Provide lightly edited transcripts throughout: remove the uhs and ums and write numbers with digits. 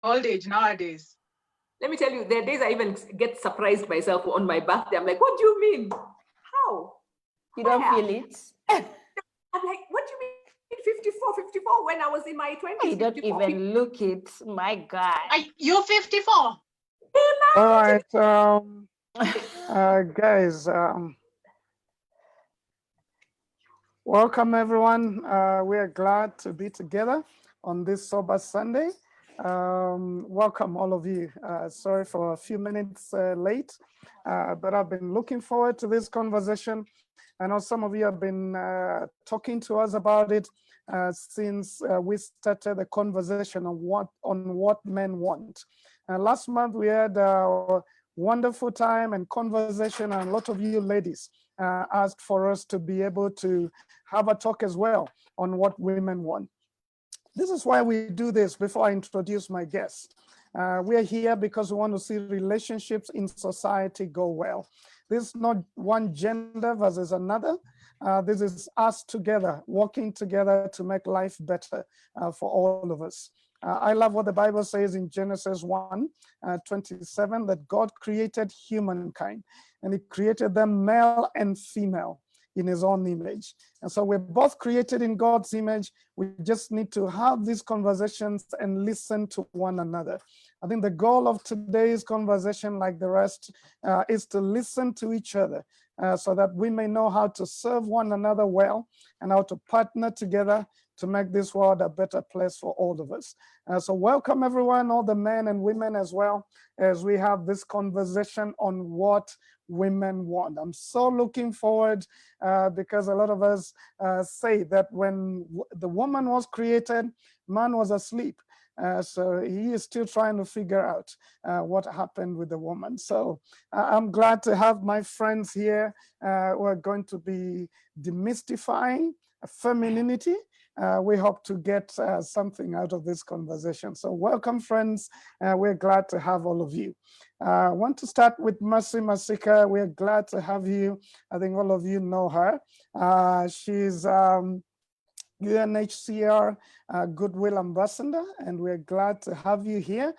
Old age nowadays. Let me tell you, there are days I even get surprised myself on my birthday. I'm like, what do you mean? How? You don't Where? feel it? I'm like, what do you mean 54, 54 when I was in my 20s? You don't 54, even look it. My God. You're 54. All right, guys, welcome everyone. We are glad to be together on this sober Sunday. Welcome all of you. Sorry for a few minutes late, but I've been looking forward to this conversation. I know some of you have been talking to us about it since we started the conversation on what men want. Last month we had a wonderful time and conversation, and a lot of you ladies asked for us to be able to have a talk as well on what women want. This is why we do this before I introduce my guest. We are here because we want to see relationships in society go well. This is not one gender versus another. This is us together, working together to make life better for all of us. I love what the Bible says in Genesis 1:27, that God created humankind and he created them male and female in his own image. And so we're both created in God's image. We just need to have these conversations and listen to one another. I think the goal of today's conversation, like the rest, is to listen to each other so that we may know how to serve one another well and how to partner together to make this world a better place for all of us. So welcome everyone, all the men and women as well, as we have this conversation on what women want. I'm so looking forward because a lot of us say that when the woman was created, man was asleep. So he is still trying to figure out what happened with the woman. So I'm glad to have my friends here who are going to be demystifying femininity. We hope to get something out of this conversation. So welcome, friends. We're glad to have all of you. I want to start with Mercy Masika. We're glad to have you. I think all of you know her. She's UNHCR Goodwill Ambassador, and we're glad to have you here.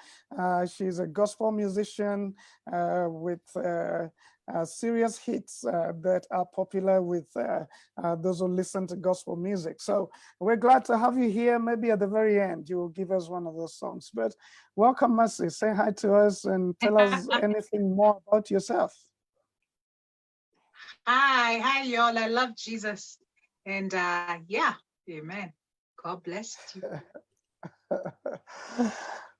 She's a gospel musician with serious hits that are popular with those who listen to gospel music. So we're glad to have you here. Maybe at the very end, you will give us one of those songs. But welcome, Mercy. Say hi to us and tell us anything more about yourself. Hi, y'all. I love Jesus. And yeah, amen. God bless you.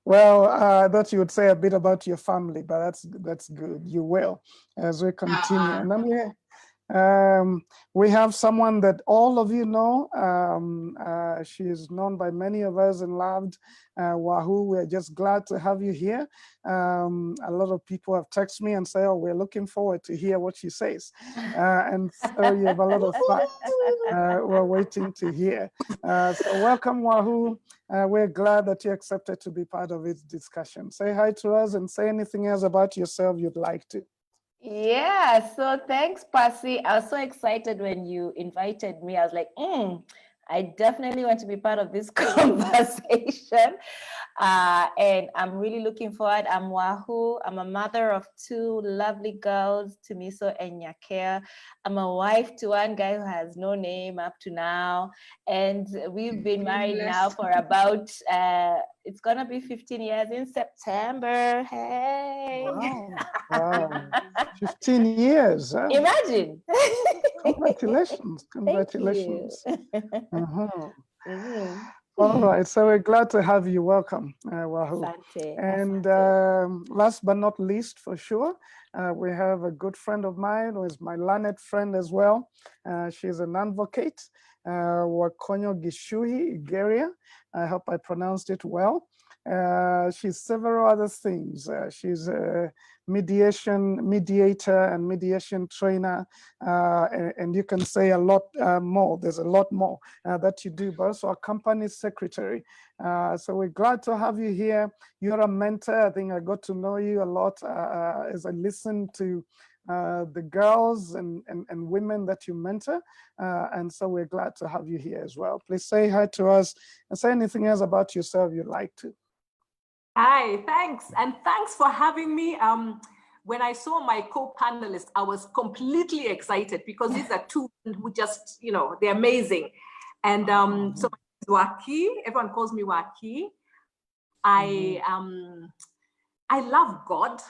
Well, I thought you would say a bit about your family, but that's good. You will, as we continue. And then we have someone that all of you know. She is known by many of us and loved. Wahoo, we're just glad to have you here. A lot of people have texted me and say, oh, we're looking forward to hear what she says. And so you have a lot of fun. We're waiting to hear. So welcome, Wahoo. We're glad that you accepted to be part of this discussion. Say hi to us and say anything else about yourself you'd like to. Yeah, so thanks, Percy. I was so excited when you invited me. I was like, I definitely want to be part of this conversation. And I'm really looking forward. I'm Wahoo. I'm a mother of two lovely girls, Tumiso and Nyakea. I'm a wife to one guy who has no name up to now. And we've been married now for about, it's going to be 15 years in September. Hey. Wow. 15 years. Huh? Imagine. Congratulations. Congratulations. Mm-hmm. All right, so we're glad to have you. Welcome, Wahoo. And last but not least, for sure, we have a good friend of mine who is my learned friend as well. She's an advocate, Wakonyo Gishuhi Igeria. I hope I pronounced it well. She's several other things. She's a mediator and mediation trainer, and you can say a lot more. There's a lot more that you do, but also a company secretary. So we're glad to have you here. You're a mentor. I think I got to know you a lot as I listened to the girls and women that you mentor. And so we're glad to have you here as well. Please say hi to us and say anything else about yourself you'd like to. Hi, thanks. And thanks for having me. When I saw my co-panelists, I was completely excited because these are two who just, they're amazing. And so my name is Waki. Everyone calls me Waki. I love God.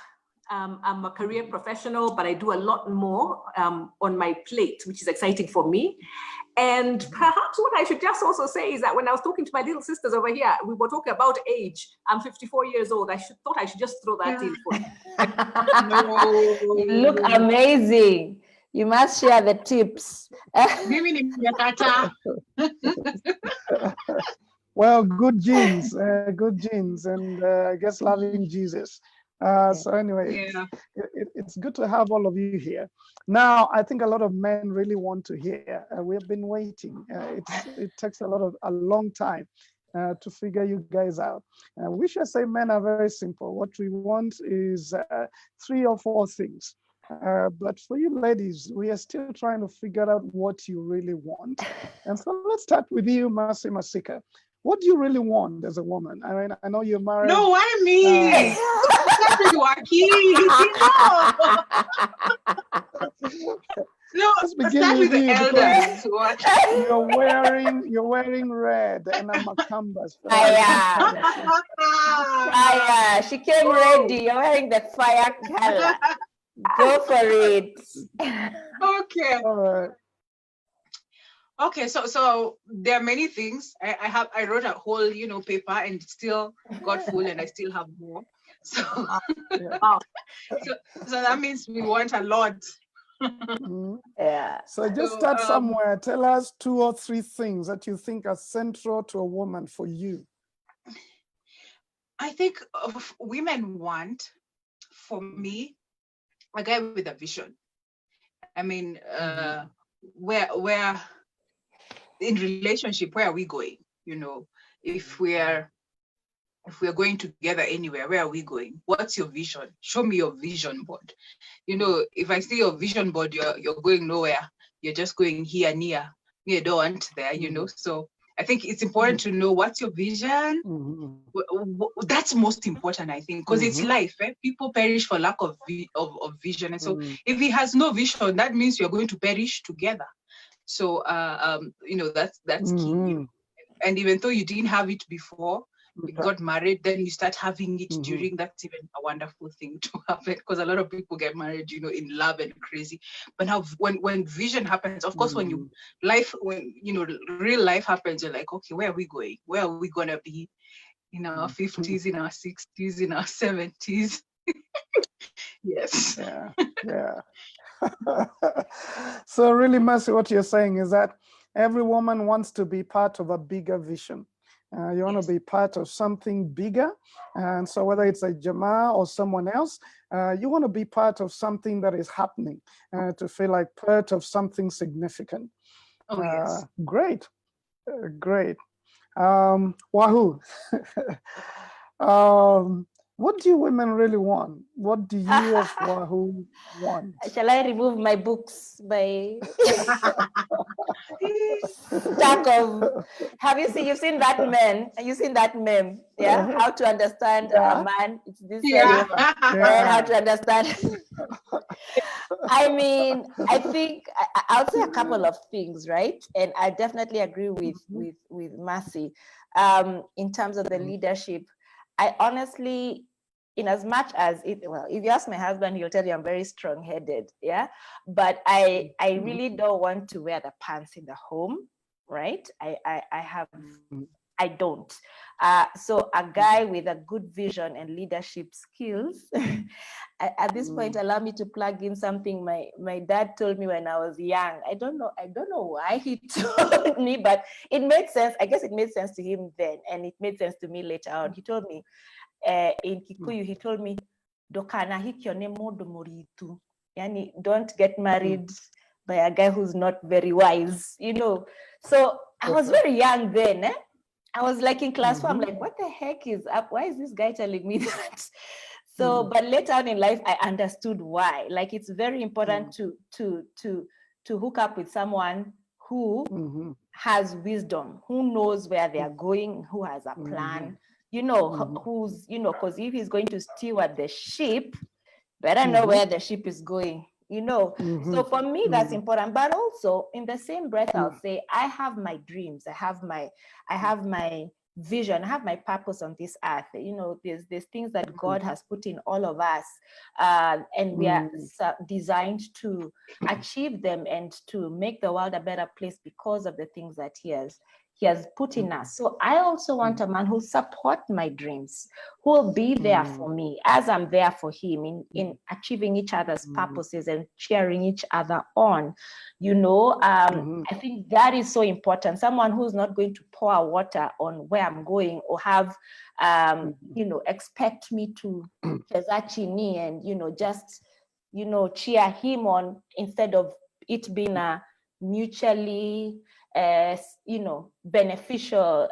I'm a career professional, but I do a lot more on my plate, which is exciting for me. And perhaps what I should just also say is that when I was talking to my little sisters over here, we were talking about age. I'm 54 years old. Thought I should just throw that in for you. No. You look amazing. You must share the tips. Mimi nimekataa. Well, good genes, and I guess loving Jesus. So anyway, Yeah. it's good to have all of you here. Now, I think a lot of men really want to hear. We have been waiting. It takes a long time to figure you guys out. We should say men are very simple. What we want is 3 or 4 things. But for you ladies, we are still trying to figure out what you really want. And so let's start with you, Mercy Masika. What do you really want as a woman? I mean, I know you're married. No, why me? Start with Joaquin. No, Let's begin start with the you elders. You're wearing red and I'm a canvas. Fire. She came ready. You're wearing the fire color. Go for it. Okay. All right. Okay, so there are many things. I wrote a whole, paper and still got full and I still have more. So, so that means we want a lot. Yeah. So just start somewhere. Tell us 2 or 3 things that you think are central to a woman for you. I think women want, for me, a guy with a vision. I mean, where in relationship, where are we going? If we're going together anywhere, where are we going? What's your vision? Show me your vision board. If I see your vision board, you're going nowhere. You're just going here, near. You don't want there, So I think it's important to know what's your vision. That's most important, I think, because it's life. People perish for lack of vision. And so if he has no vision, that means you're going to perish together. So, that's key. And even though you didn't have it before, you got married, then you start having it during. That's even a wonderful thing to happen, because a lot of people get married, in love and crazy. But now, when vision happens, of course, when real life happens, you're like, okay, where are we going? Where are we gonna be in our 50s, in our 60s, in our 70s? Yes. Yeah. So really, Mercy, what you're saying is that every woman wants to be part of a bigger vision. You want to be part of something bigger. And so whether it's a Jama or someone else, you want to be part of something that is happening, to feel like part of something significant. Oh, yes. Great. Great. Wahoo. What do you women really want? What do you of Wahoo want? Shall I remove my books by stack of? You've seen that meme? You've seen that meme? Yeah, how to understand a man? It's this one. And how to understand. I mean, I think I'll say a couple of things, right? And I definitely agree with Mercy. In terms of the leadership, I honestly, in as much as if you ask my husband, he'll tell you I'm very strong-headed, yeah. But I really don't want to wear the pants in the home, right? I don't. So a guy with a good vision and leadership skills. At this point, allow me to plug in something my dad told me when I was young. I don't know why he told me, but it made sense. I guess it made sense to him then, and it made sense to me later on. He told me in Kikuyu, he told me, "Dokana hikyone modo moritu." Yani, don't get married by a guy who's not very wise, So I was very young then. I was like in class 4, I'm like, what the heck is up? Why is this guy telling me that? So, but later on in life, I understood why. Like, it's very important to hook up with someone who has wisdom, who knows where they are going, who has a plan, you know, who's, you know, because if he's going to steward the ship, better know where the ship is going, you know. So for me, that's important. But also in the same breath, I'll say, I have my dreams, I have my vision, I have my purpose on this earth. You know, there's things that God has put in all of us, and we are designed to achieve them and to make the world a better place because of the things that he has put in us. So I also want a man who'll support my dreams, who will be there for me as I'm there for him in achieving each other's purposes and cheering each other on. You know, I think that is so important. Someone who's not going to pour water on where I'm going, or have, you know, expect me to chini and, you know, just, you know, cheer him on instead of it being a mutually you know, beneficial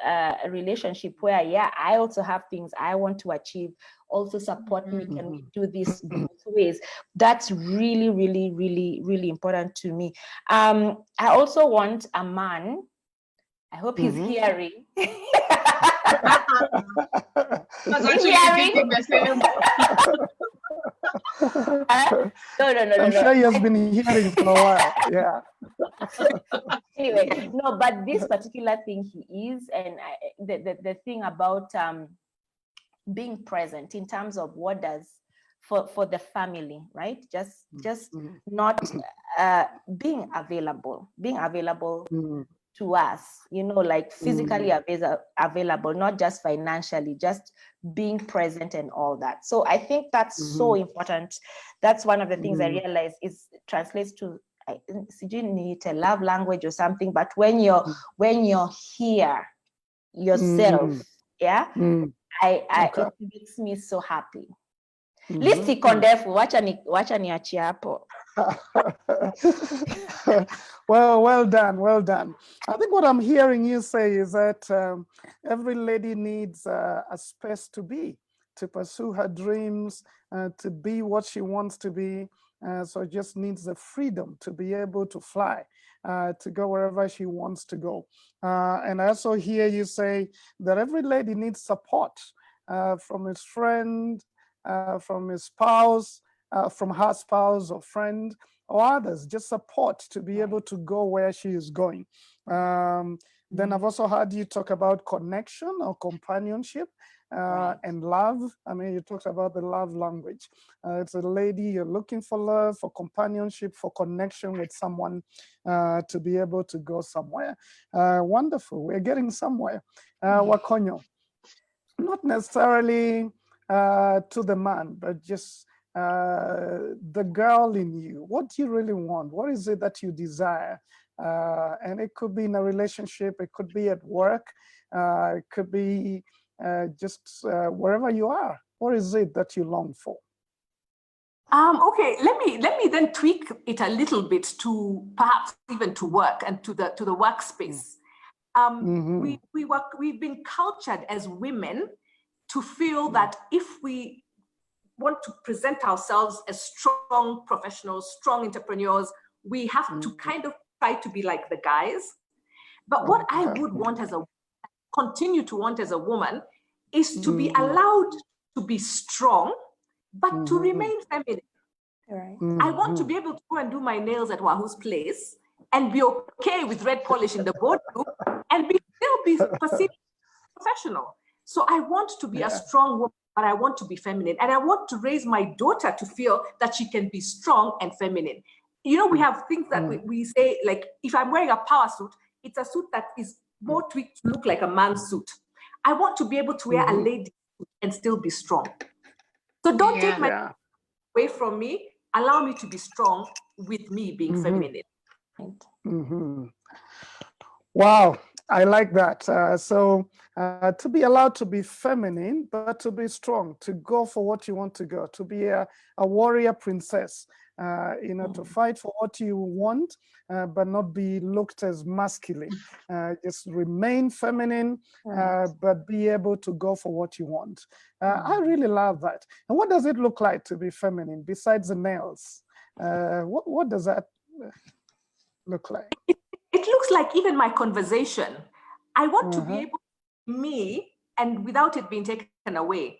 relationship where, yeah, I also have things I want to achieve, also support me, can we do this both ways? That's really, really, really, really important to me. I also want a man, I hope he's hearing. I was actually thinking the same. No. I'm sure he has been hearing for a while. Yeah. Anyway, no, but this particular thing he is, and the thing about being present in terms of what does for the family, right? Just not being available to us, you know, like physically available, not just financially, just being present and all that. So I think that's so important. That's one of the things I realize is translates to need a love language or something, but when you're here yourself, yeah, it makes me so happy. Listi kondefu, wacha niachie hapo. Well done. I think what I'm hearing you say is that every lady needs a space to pursue her dreams, to be what she wants to be. So just needs the freedom to be able to fly, to go wherever she wants to go. And I also hear you say that every lady needs support from his friend, from his spouse, from her spouse or friend or others, just support to be able to go where she is going. Then I've also heard you talk about connection or companionship. And love. I mean, you talked about the love language. It's a lady, you're looking for love, for companionship, for connection with someone, to be able to go somewhere. Wonderful. We're getting somewhere. Wakonyo, not necessarily to the man, but just the girl in you. What do you really want? What is it that you desire? And it could be in a relationship, it could be at work, it could be just wherever you are. What is it that you long for? Okay, let me then tweak it a little bit to perhaps even to work and to the workspace. We've been cultured as women to feel that if we want to present ourselves as strong professionals, strong entrepreneurs, we have to kind of try to be like the guys. But what I would want continue to want as a woman is to be allowed to be strong, but to remain feminine. Right. I want to be able to go and do my nails at Wahu's place and be okay with red polish in the boardroom and still be perceived professional. So I want to be a strong woman, but I want to be feminine. And I want to raise my daughter to feel that she can be strong and feminine. You know, we have things that we say, like, if I'm wearing a power suit, it's a suit that is more tweaked to look like a man's suit. I want to be able to wear a lady suit and still be strong. So don't take my away from me. Allow me to be strong with me being feminine. Wow, I like that. So to be allowed to be feminine, but to be strong, to go for what you want to go, to be a warrior princess, you know, to fight for what you want, but not be looked as masculine. Just remain feminine, but be able to go for what you want. I really love that. And what does it look like to be feminine besides the nails? What does that look like? It looks like even my conversation. I want to be able to be me and without it being taken away.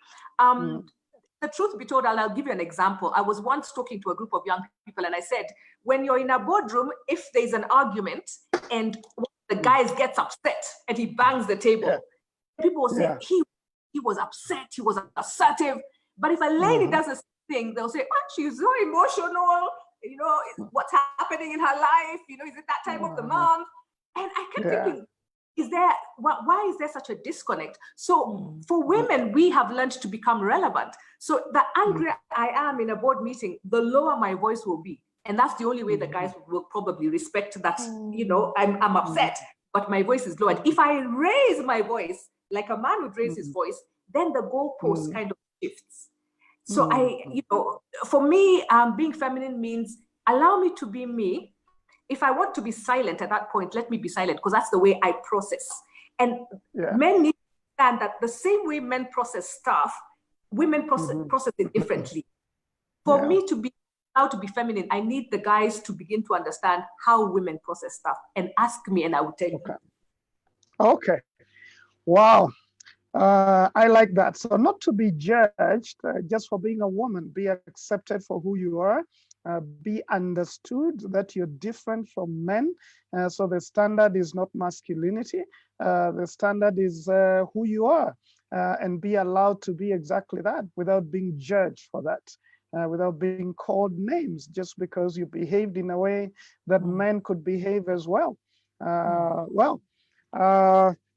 The truth be told, I'll give you an example. I was once talking to a group of young people, and I said, when you're in a boardroom, if there's an argument and one of the guys gets upset and he bangs the table, people will say, he was upset, he was assertive. But if a lady does the same thing, they'll say, oh, she's so emotional, you know, what's happening in her life, you know, is it that time of the month? And I kept thinking, why is there such a disconnect? So for women, we have learned to become relevant. So the angrier I am in a board meeting, the lower my voice will be. And that's the only way the guys will probably respect that, you know, I'm upset, but my voice is low. And if I raise my voice, like a man would raise his voice, then the goalpost kind of shifts. So you know, for me, being feminine means allow me to be me. If I want to be silent at that point, let me be silent, because that's the way I process. And men need to understand that the same way men process stuff, women process it differently. For me to be allowed to be feminine, I need the guys to begin to understand how women process stuff and ask me, and I will tell you. Okay. Wow. I like that. So not to be judged just for being a woman, be accepted for who you are. Be understood that you're different from men. So the standard is not masculinity. The standard is who you are, and be allowed to be exactly that without being judged for that, without being called names just because you behaved in a way that men could behave as well.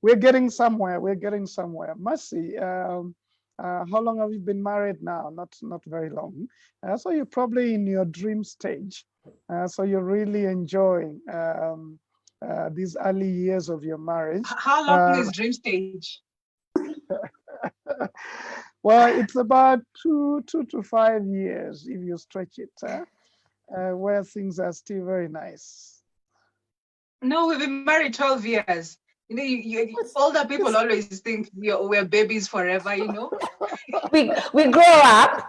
We're getting somewhere. We're getting somewhere. Mercy. How long have you been married now? Not very long. So you're probably in your dream stage. So you're really enjoying these early years of your marriage. How long is dream stage? Well, it's about 2 to 5 years if you stretch it, where things are still very nice. No, we've been married 12 years. You know, older people always think we're babies forever, you know. We grow up.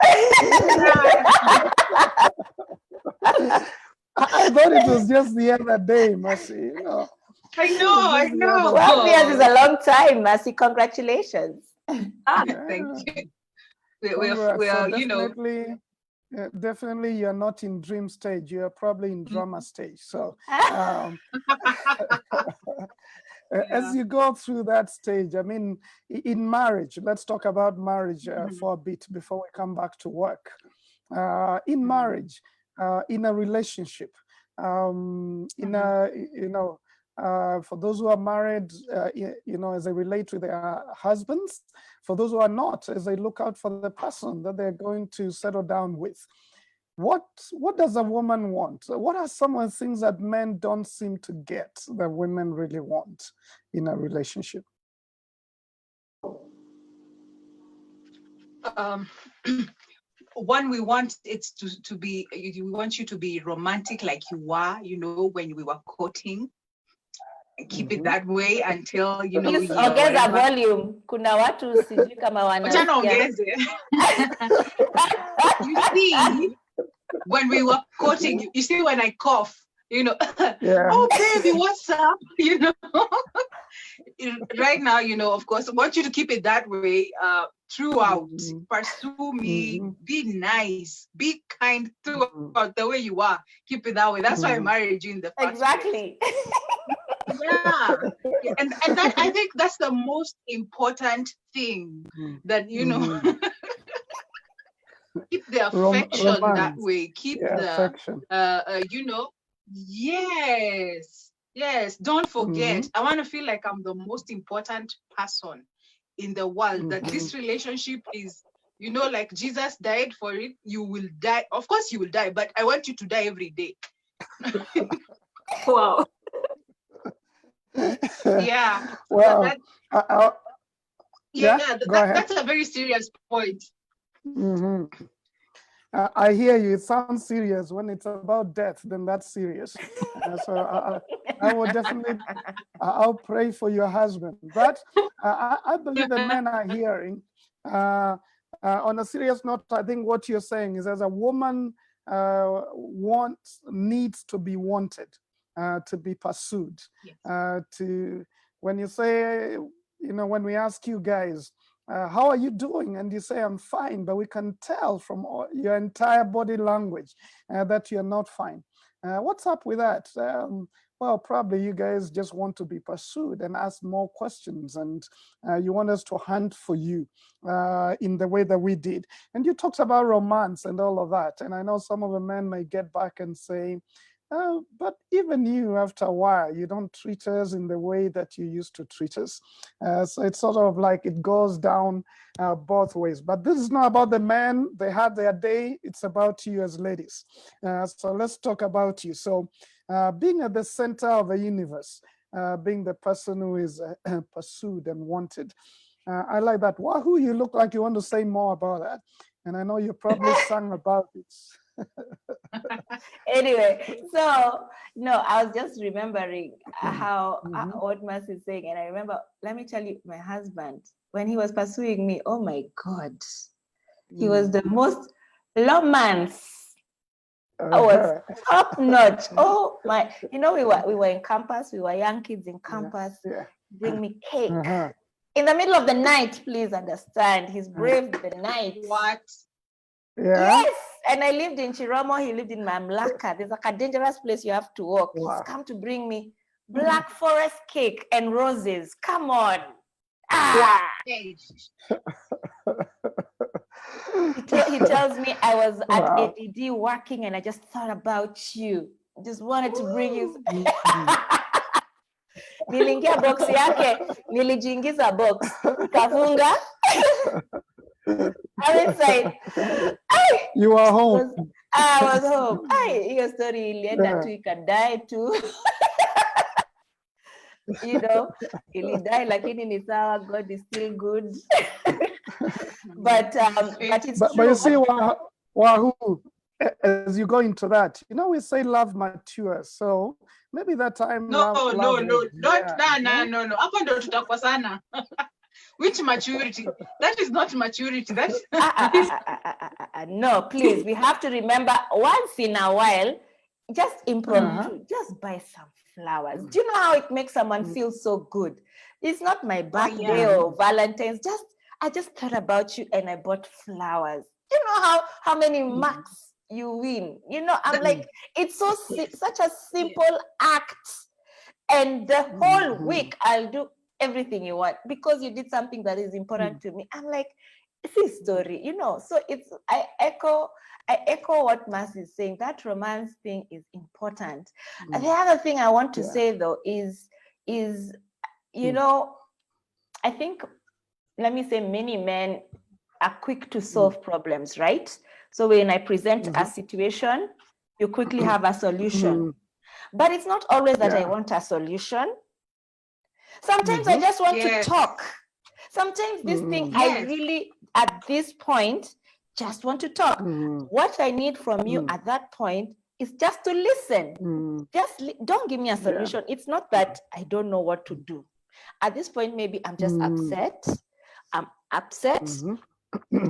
I thought it was just the other day, Mercy. You know. I know. 12 years is a long time, Mercy. Congratulations. Thank you. So you know. Definitely, you're not in dream stage. You're probably in drama stage. So, as you go through that stage, I mean, in marriage, let's talk about marriage for a bit before we come back to work. In marriage, in a relationship, in a, you know, for those who are married, you know, as they relate to their husbands, for those who are not, as they look out for the person that they're going to settle down with. What does a woman want? What are some of the things that men don't seem to get that women really want in a relationship? One, we want it to be, we want you to be romantic like you were, you know, when we were courting. Keep it that way until, you know, ongeza volume. Kuna watu sijui kama wanasikia. You see, when we were courting, you see when I cough, you know, oh baby, what's up? You know, right now, you know, of course, I want you to keep it that way throughout. Pursue me, be nice, be kind throughout the way you are. Keep it that way. That's why I married you in the first Exactly. And that, I think that's the most important thing, that, you know, keep the affection that way. Keep the affection. You know, yes. Don't forget. I want to feel like I'm the most important person in the world. That this relationship is, you know, like Jesus died for it. You will die. Of course, you will die, but I want you to die every day. Wow. Yeah. Well, that's a very serious point. I hear you. It sounds serious. When it's about death, then that's serious. So I will definitely, I'll pray for your husband. But I believe that men are hearing. On a serious note, I think what you're saying is, as a woman needs to be wanted, to be pursued. Yes. When you say, when we ask you guys, how are you doing? And you say, I'm fine, but we can tell from your entire body language that you're not fine. What's up with that? Well, probably you guys just want to be pursued and ask more questions, and you want us to hunt for you in the way that we did. And you talked about romance and all of that. And I know some of the men may get back and say, but even you, after a while, you don't treat us in the way that you used to treat us. So it's sort of like it goes down both ways. But this is not about the men. They had their day. It's about you as ladies. So let's talk about you. So being at the center of the universe, being the person who is pursued and wanted. I like that. Wahoo, you look like you want to say more about that. And I know you probably sang about it. Anyway, so no, I was just remembering how what Mas is saying, and I remember. Let me tell you, my husband, when he was pursuing me, oh my God, he was the most romance. I was top notch. Oh my! We were in campus. We were young kids in campus. Bring me cake in the middle of the night. Please understand, he's braved the night. What? Yeah. Yes, and I lived in Chiromo. He lived in Mamlaka. There's like a dangerous place you have to walk. Wow. He's come to bring me Black Forest cake and roses. Come on. He tells me I was at ADD working and I just thought about you. Just wanted to bring you. Nilingia box yake, nilijiingiza box. Kafunga. I'm inside. You are home. I was home. Your story, Linda, too, you can die too. He'll die like in our God is still good. but it's true. But you see, Wahoo, as you go into that, we say love matures. So maybe that time. No. Hapo ndo tutakosana. Which maturity? That is not maturity. That's no, please. We have to remember once in a while, just impromptu, just buy some flowers. Do you know how it makes someone feel so good? It's not my birthday or Valentine's. I just thought about you and I bought flowers. You know how many marks you win? I'm like, it's such a simple act. And the whole week I'll do everything you want because you did something that is important to me. I'm like, it's his story, so I echo what Mas is saying. That romance thing is important. The other thing I want to say though is I think, let me say, many men are quick to solve problems, right? So when I present a situation, you quickly have a solution. But it's not always that I want a solution. Sometimes I just want to talk. Sometimes this thing, I really, at this point, just want to talk. What I need from you at that point is just to listen. Don't give me a solution. It's not that I don't know what to do. At this point, maybe I'm just upset. I'm upset.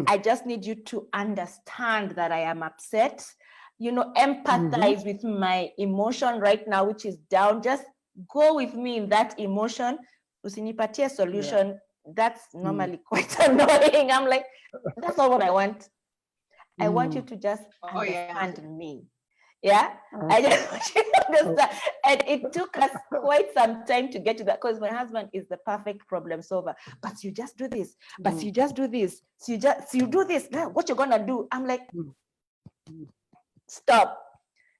I just need you to understand that I am upset. Empathize with my emotion right now, which is down. Just go with me in that emotion. Usinipatie solution. That's normally quite annoying. I'm like, that's not what I want. I want you to just understand me. Yeah, I just want you to understand. And it took us quite some time to get to that because my husband is the perfect problem solver. But you just do this. But you just do this. So you do this. Now, what you're gonna do? I'm like, stop.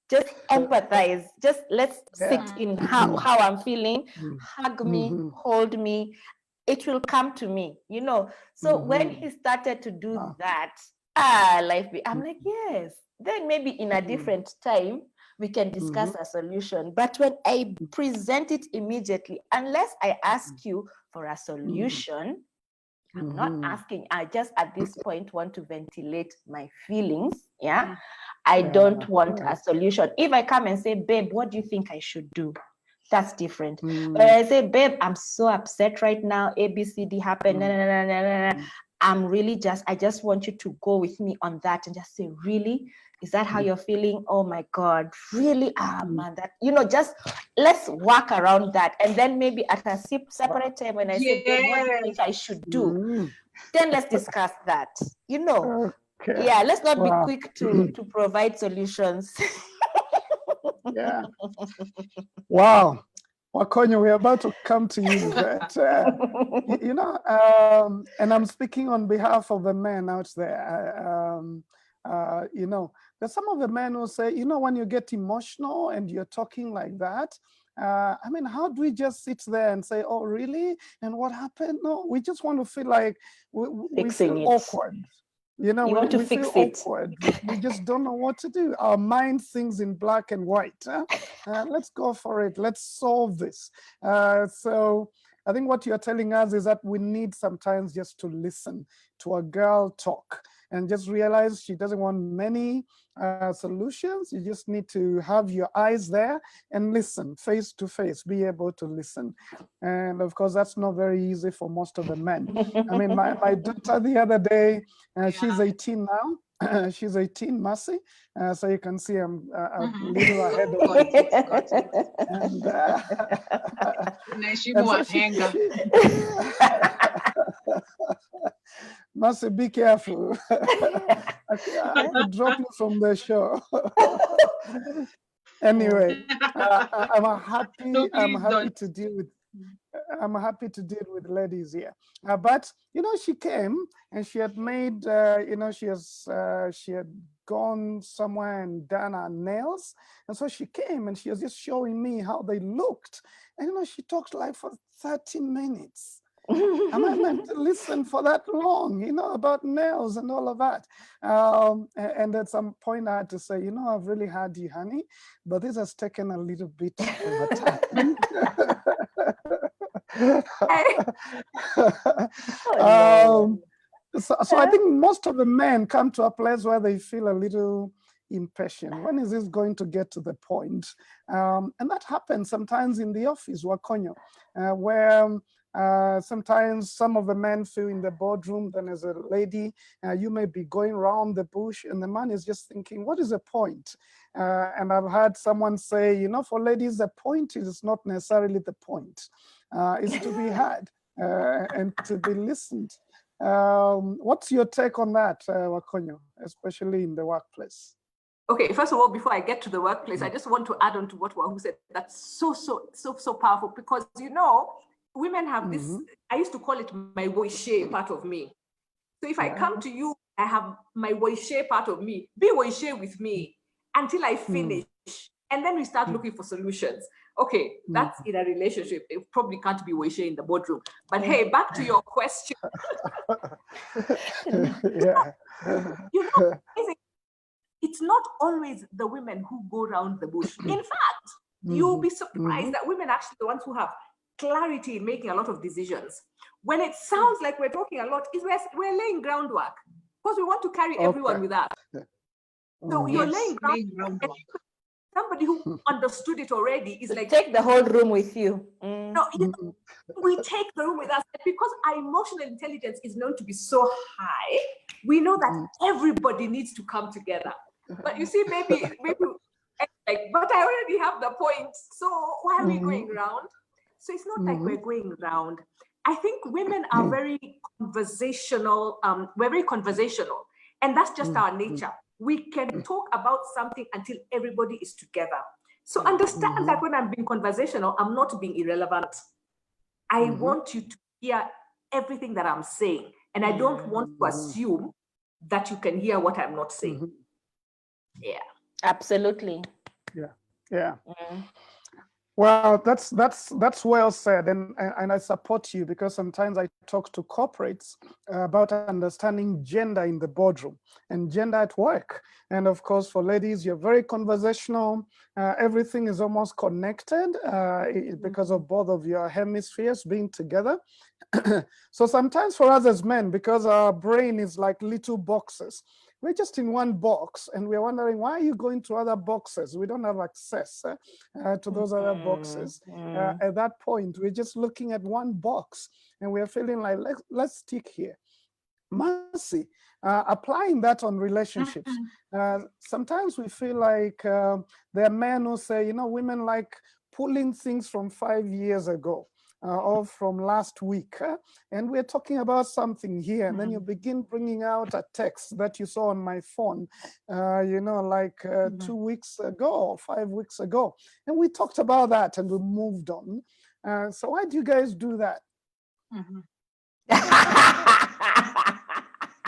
Just empathize. Just let's sit in how I'm feeling. Hug me, hold me. It will come to me, So when he started to do that, I'm like, yes. Then maybe in a different time, we can discuss a solution. But when I present it immediately, unless I ask you for a solution, I'm not asking. I just at this point want to ventilate my feelings. Yeah. I don't want a solution. If I come and say, babe, what do you think I should do? That's different. But I say, babe, I'm so upset right now. A, B, C, D happened. I just want you to go with me on that and just say, really? Is that how you're feeling? Oh my God, really? Man, that, just let's work around that. And then maybe at a separate time when I say, babe, what do you think I should do? Then let's discuss that, Okay. Yeah, let's not be quick to provide solutions. Yeah. Wow. Wakonyo, we're about to come to you. But, and I'm speaking on behalf of the men out there. There's some of the men who say, when you get emotional and you're talking like that, how do we just sit there and say, oh, really? And what happened? No, we just want to feel like we feel awkward. You want to fix feel it. awkward. We just don't know what to do. Our mind thinks in black and white. Let's go for it. Let's solve this. So I think what you're telling us is that we need sometimes just to listen to a girl talk and just realize she doesn't want many solutions. You just need to have your eyes there and listen face to face, be able to listen. And of course, that's not very easy for most of the men. My daughter the other day, she's 18 now. She's 18, Mercy. So you can see I'm a little ahead of her. Mercy, be careful. I could drop you from the show. Anyway, I'm happy to deal with ladies here. But she came and she had made she had gone somewhere and done her nails, and so she came and she was just showing me how they looked, and she talked like for 30 minutes. Am I meant to listen for that long, about nails and all of that? And at some point I had to say, I've really had you, honey, but this has taken a little bit of a time. So I think most of the men come to a place where they feel a little impatient. When is this going to get to the point? And that happens sometimes in the office, Wakonyo, where sometimes some of the men feel in the boardroom, then as a lady, you may be going around the bush and the man is just thinking, what is the point? And I've heard someone say, for ladies, the point is not necessarily the point. It's to be heard and to be listened. What's your take on that, Wakonyo, especially in the workplace? Okay, first of all, before I get to the workplace, I just want to add on to what Wahu said. That's so powerful, because women have this, I used to call it my woishe part of me. So if I come to you, I have my woishe part of me. Be woishe with me until I finish. And then we start looking for solutions. Okay, that's in a relationship. It probably can't be woishe in the boardroom. But hey, back to your question. It's not always the women who go around the bush. In fact, you'll be surprised that women are actually the ones who have clarity in making a lot of decisions. When it sounds like we're talking a lot, we're laying groundwork, because we want to carry everyone with us. So you're laying groundwork. Somebody who understood it already is like, take the whole room with you. No, we take the room with us. Because our emotional intelligence is known to be so high, we know that everybody needs to come together. But you see, maybe like, but I already have the point. So why are we going around? So it's not like we're going around. I think women are very conversational. We're very conversational, and that's just our nature. We can talk about something until everybody is together. So understand that when I'm being conversational, I'm not being irrelevant. I want you to hear everything that I'm saying, and I don't want to assume that you can hear what I'm not saying. Yeah, absolutely. Yeah. Well, that's well said, and I support you, because sometimes I talk to corporates about understanding gender in the boardroom and gender at work. And of course, for ladies, you're very conversational. Everything is almost connected because of both of your hemispheres being together. So sometimes for us as men, because our brain is like little boxes, we're just in one box and we're wondering, why are you going to other boxes? We don't have access to those other boxes. At that point, we're just looking at one box and we're feeling like, let's stick here. Mercy, applying that on relationships. Sometimes we feel like there are men who say, you know, women like pulling things from 5 years ago or from last week. And we're talking about something here. And then you begin bringing out a text that you saw on my phone, you know, like 2 weeks ago or 5 weeks ago. And we talked about that and we moved on. So why do you guys do that?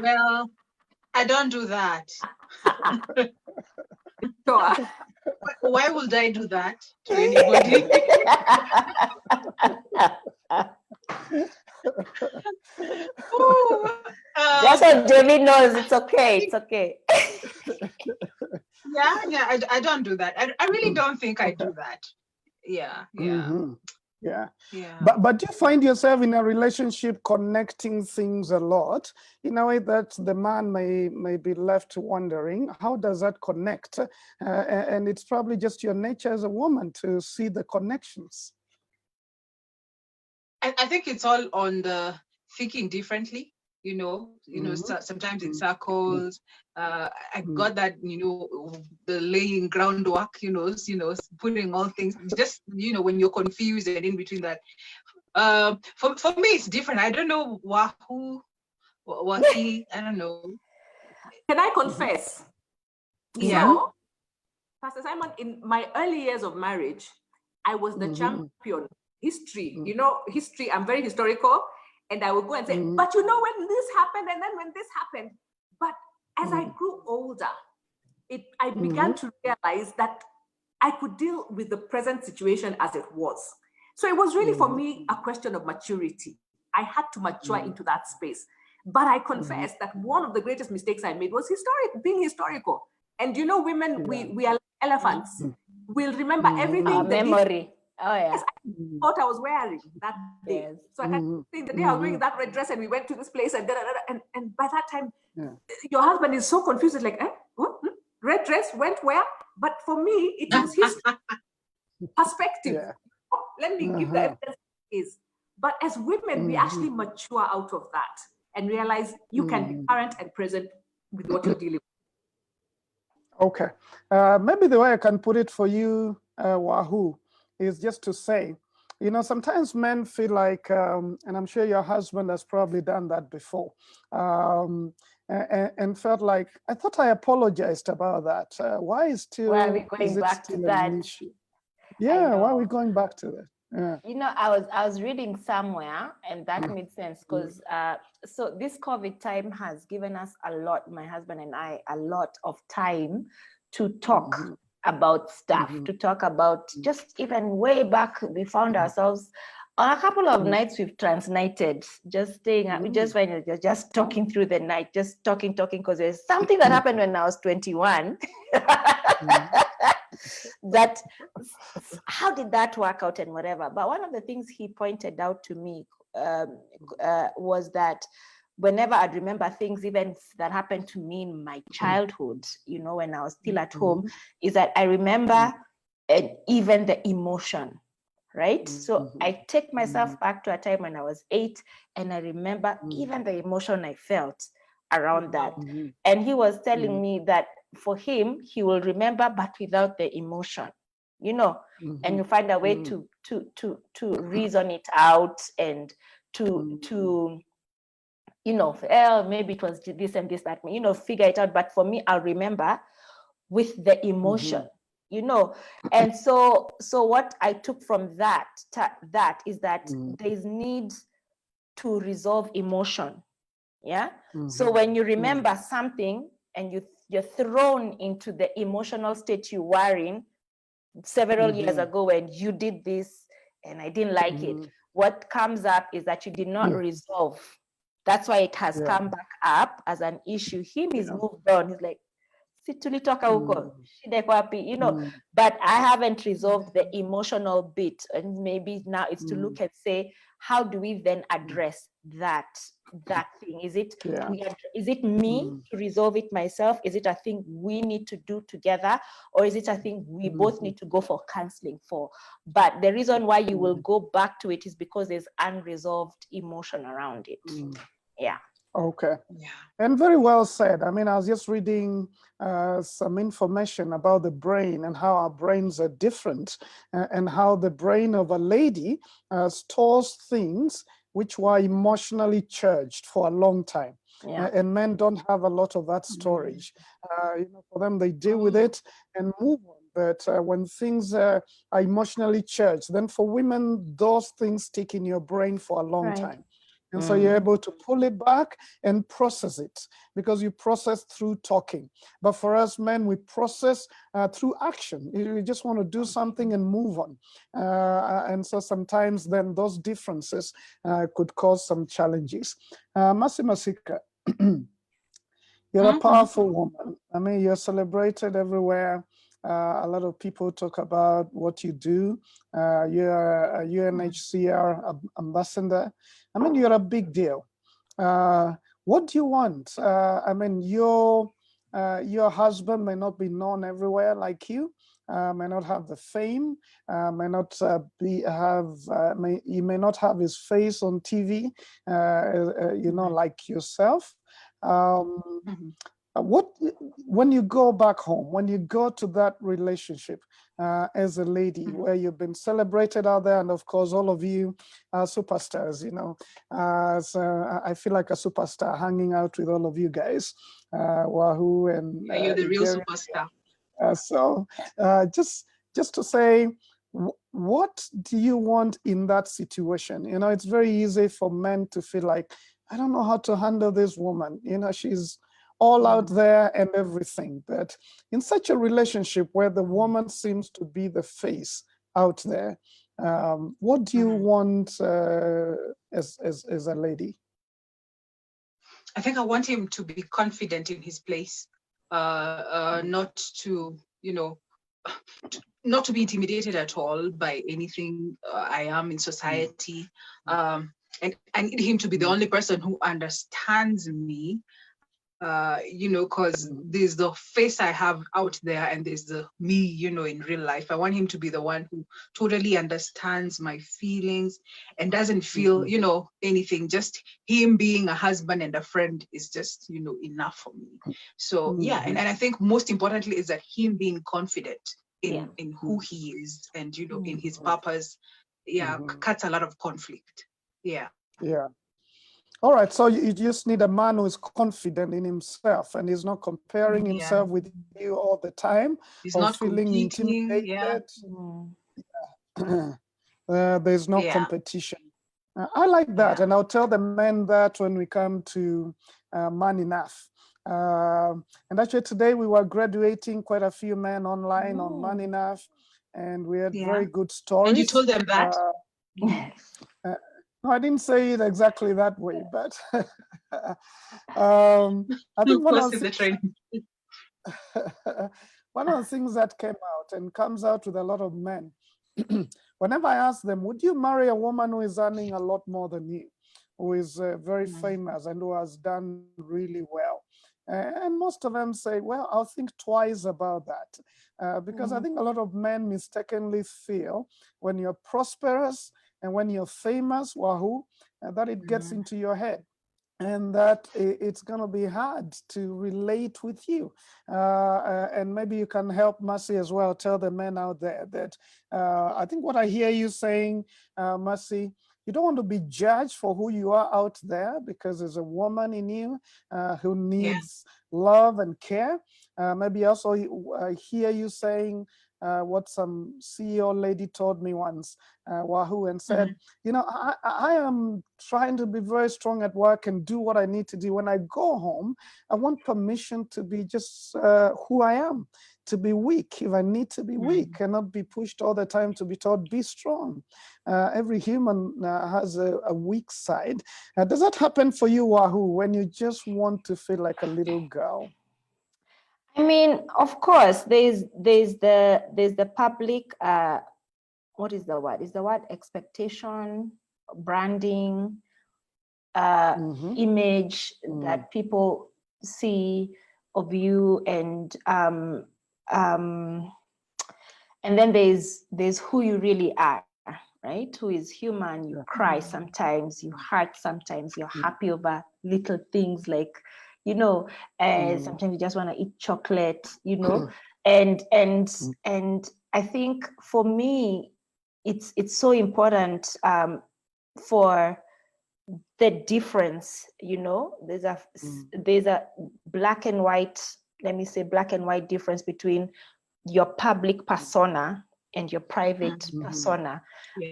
Well, I don't do that. Sure. Why would I do that to anybody? That's what David knows. It's okay. It's okay. Yeah, I don't do that. I really don't think I do that. Yeah. Yeah. But do you find yourself in a relationship connecting things a lot in a way that the man may be left wondering, how does that connect? And it's probably just your nature as a woman to see the connections. I think it's all on the thinking differently. Sometimes in circles. I got that, the laying groundwork, putting all things, just, when you're confused and in between that. For me, it's different. I don't know what he, I don't know. Can I confess? Yeah. So, Pastor Simon, in my early years of marriage, I was the champion. History, history, I'm very historical. And I would go and say, but when this happened, and then when this happened. But as I grew older, I began to realize that I could deal with the present situation as it was. So it was really for me a question of maturity. I had to mature into that space. But I confess that one of the greatest mistakes I made was being historical. And women, we are like elephants. We'll remember everything. Our memory. Oh yeah. Yes, I thought I was wearing that day. Yes. So I can say the day I was wearing that red dress and we went to this place and by that time, your husband is so confused. It's like, what? Red dress went where? But for me, it was his perspective. Yeah. Let me give the evidence is. But as women, we actually mature out of that and realize you can be current and present with what you're dealing with. Okay. Maybe the way I can put it for you, Wahoo, is just to say, sometimes men feel like, and I'm sure your husband has probably done that before, and felt like, I thought I apologized about that. Why are we going back to that? Yeah, why are we going back to that? Yeah. I was reading somewhere, and that made sense because so this COVID time has given us my husband and I, a lot of time to talk about stuff, to talk about just even way back, we found ourselves on a couple of nights we've transnighted, just staying up, we just find just talking through the night, just talking, because there's something that happened when I was 21. That how did that work out and whatever. But one of the things he pointed out to me was that whenever I'd remember things even that happened to me in my childhood, when I was still at home, is that I remember even the emotion, right? So I take myself back to a time when I was 8 and I remember even the emotion I felt around that. And he was telling me that for him, he will remember, but without the emotion, and you find a way to reason it out and to maybe it was this and this, that, figure it out. But for me, I'll remember with the emotion, And so what I took from that is that there's need to resolve emotion. Yeah. So when you remember something and you're thrown into the emotional state you were in several years ago when you did this and I didn't like it, what comes up is that you did not resolve. That's why it has come back up as an issue. Him is moved on. He's like, tulitoka huko, shida iko wapi, but I haven't resolved the emotional bit. And maybe now it's to look and say, how do we then address that thing? Is it me to resolve it myself? Is it a thing we need to do together? Or is it a thing we both need to go for counseling for? But the reason why you will go back to it is because there's unresolved emotion around it. Yeah. Okay. Yeah. And very well said. I mean, I was just reading some information about the brain and how our brains are different, and how the brain of a lady stores things which were emotionally charged for a long time. Yeah. And men don't have a lot of that storage. For them, they deal with it and move on. But when things are emotionally charged, then for women, those things stick in your brain for a long time. And so you're able to pull it back and process it, because you process through talking. But for us men, we process through action. You just want to do something and move on. And so sometimes then those differences could cause some challenges. Masi Masika, you're a powerful woman. I mean, you're celebrated everywhere. A lot of people talk about what you do. You're a UNHCR ambassador. I mean, you're a big deal. What do you want? I mean, your husband may not be known everywhere like you. May not have the fame. May not he may not have his face on TV. Like yourself. When you go back home, when you go to that relationship as a lady, where you've been celebrated out there, and of course all of you are superstars, so I feel like a superstar hanging out with all of you guys, Wahoo and You're the real Igeri. superstar. So just to say, what do you want in that situation? It's very easy for men to feel like, I don't know how to handle this woman. She's all out there and everything. But in such a relationship where the woman seems to be the face out there, what do you want as a lady? I think I want him to be confident in his place, not to, not to be intimidated at all by anything I am in society. And I need him to be the only person who understands me, because there's the face I have out there and there's the me, in real life. I want him to be the one who totally understands my feelings and doesn't feel, anything. Just him being a husband and a friend is just, enough for me. So yeah, and I think most importantly is that him being confident in who he is and, in his purpose. Yeah, cuts a lot of conflict. Yeah. Yeah. All right, so you just need a man who is confident in himself and is not comparing himself with you all the time. He's or not feeling competing. intimidated. There's no competition. I like that, and I'll tell the men that when we come to Man Enough. And actually today we were graduating quite a few men online on Man Enough, and we had very good stories. And you told them that? No, I didn't say it exactly that way, but I think one of the things that came out and comes out with a lot of men, whenever I ask them, would you marry a woman who is earning a lot more than you, who is very famous and who has done really well? And most of them say, well, I'll think twice about that. Because I think a lot of men mistakenly feel when you're prosperous and when you're famous, Wahoo, that it gets into your head and that it's going to be hard to relate with you. And maybe you can help Mercy as well, tell the men out there that I think what I hear you saying, Mercy, you don't want to be judged for who you are out there because there's a woman in you who needs love and care. Maybe also I hear you saying what some CEO lady told me once, Wahoo, and said, I am trying to be very strong at work and do what I need to do. When I go home, I want permission to be just who I am, to be weak if I need to be weak, and not be pushed all the time to be told, be strong. Every human has a weak side. Does that happen for you, Wahoo, when you just want to feel like a little girl? I mean, of course, there's the public, what is the word? Is the word expectation, branding, image that people see of you, and then there's who you really are, right? Who is human. You cry sometimes, you hurt sometimes, you're happy over little things like, sometimes you just want to eat chocolate, and I think for me, it's so important for the difference, there's a black and white, let me say black and white difference between your public persona and your private persona,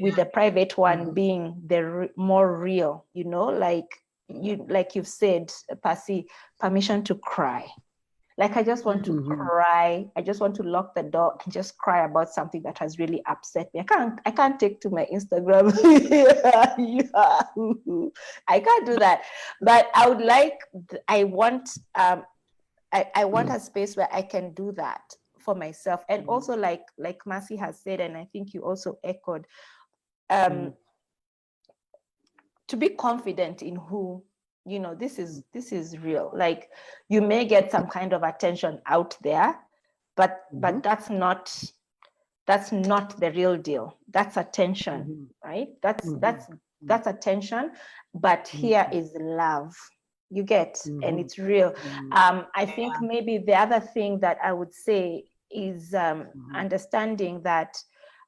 with the private one being the more real, like you've said, Percy, permission to cry. Like, I just want to cry. I just want to lock the door and just cry about something that has really upset me. I can't take to my Instagram. I can't do that. But I want a space where I can do that for myself. And also, like Mercy has said, and I think you also echoed, to be confident in who, this is real. Like, you may get some kind of attention out there, but that's not the real deal. That's attention, right? That's attention, but here is love. You get, and it's real. I think maybe the other thing that I would say is understanding that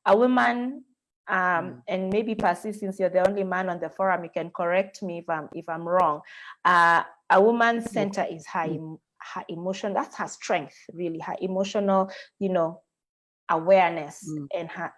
a woman, and maybe Percy, since you're the only man on the forum, you can correct me if I'm wrong. A woman's center is her emotion. That's her strength, really, her emotional, awareness, and her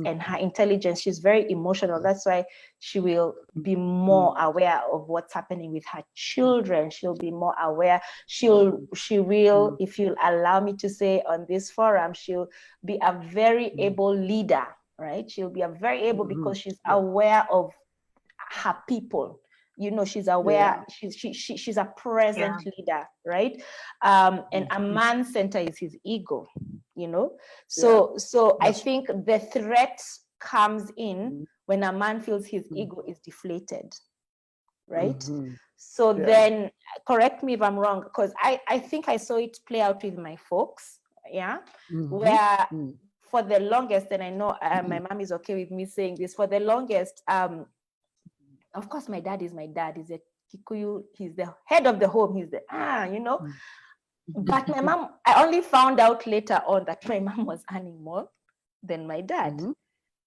and her intelligence. She's very emotional. That's why she will be more aware of what's happening with her children. She'll be more aware. She will, if you'll allow me to say on this forum, she'll be a very able leader, right? She'll be a very able, because she's aware of her people. She's aware. She's a present leader, right? And a man's center is his ego, So I think the threat comes in when a man feels his ego is deflated, right? So then, correct me if I'm wrong, because I think I saw it play out with my folks, where for the longest, and I know my mom is okay with me saying this, for the longest, of course, my dad is my dad. He's a Kikuyu. He's the head of the home. He's the, But my mom, I only found out later on that my mom was earning more than my dad.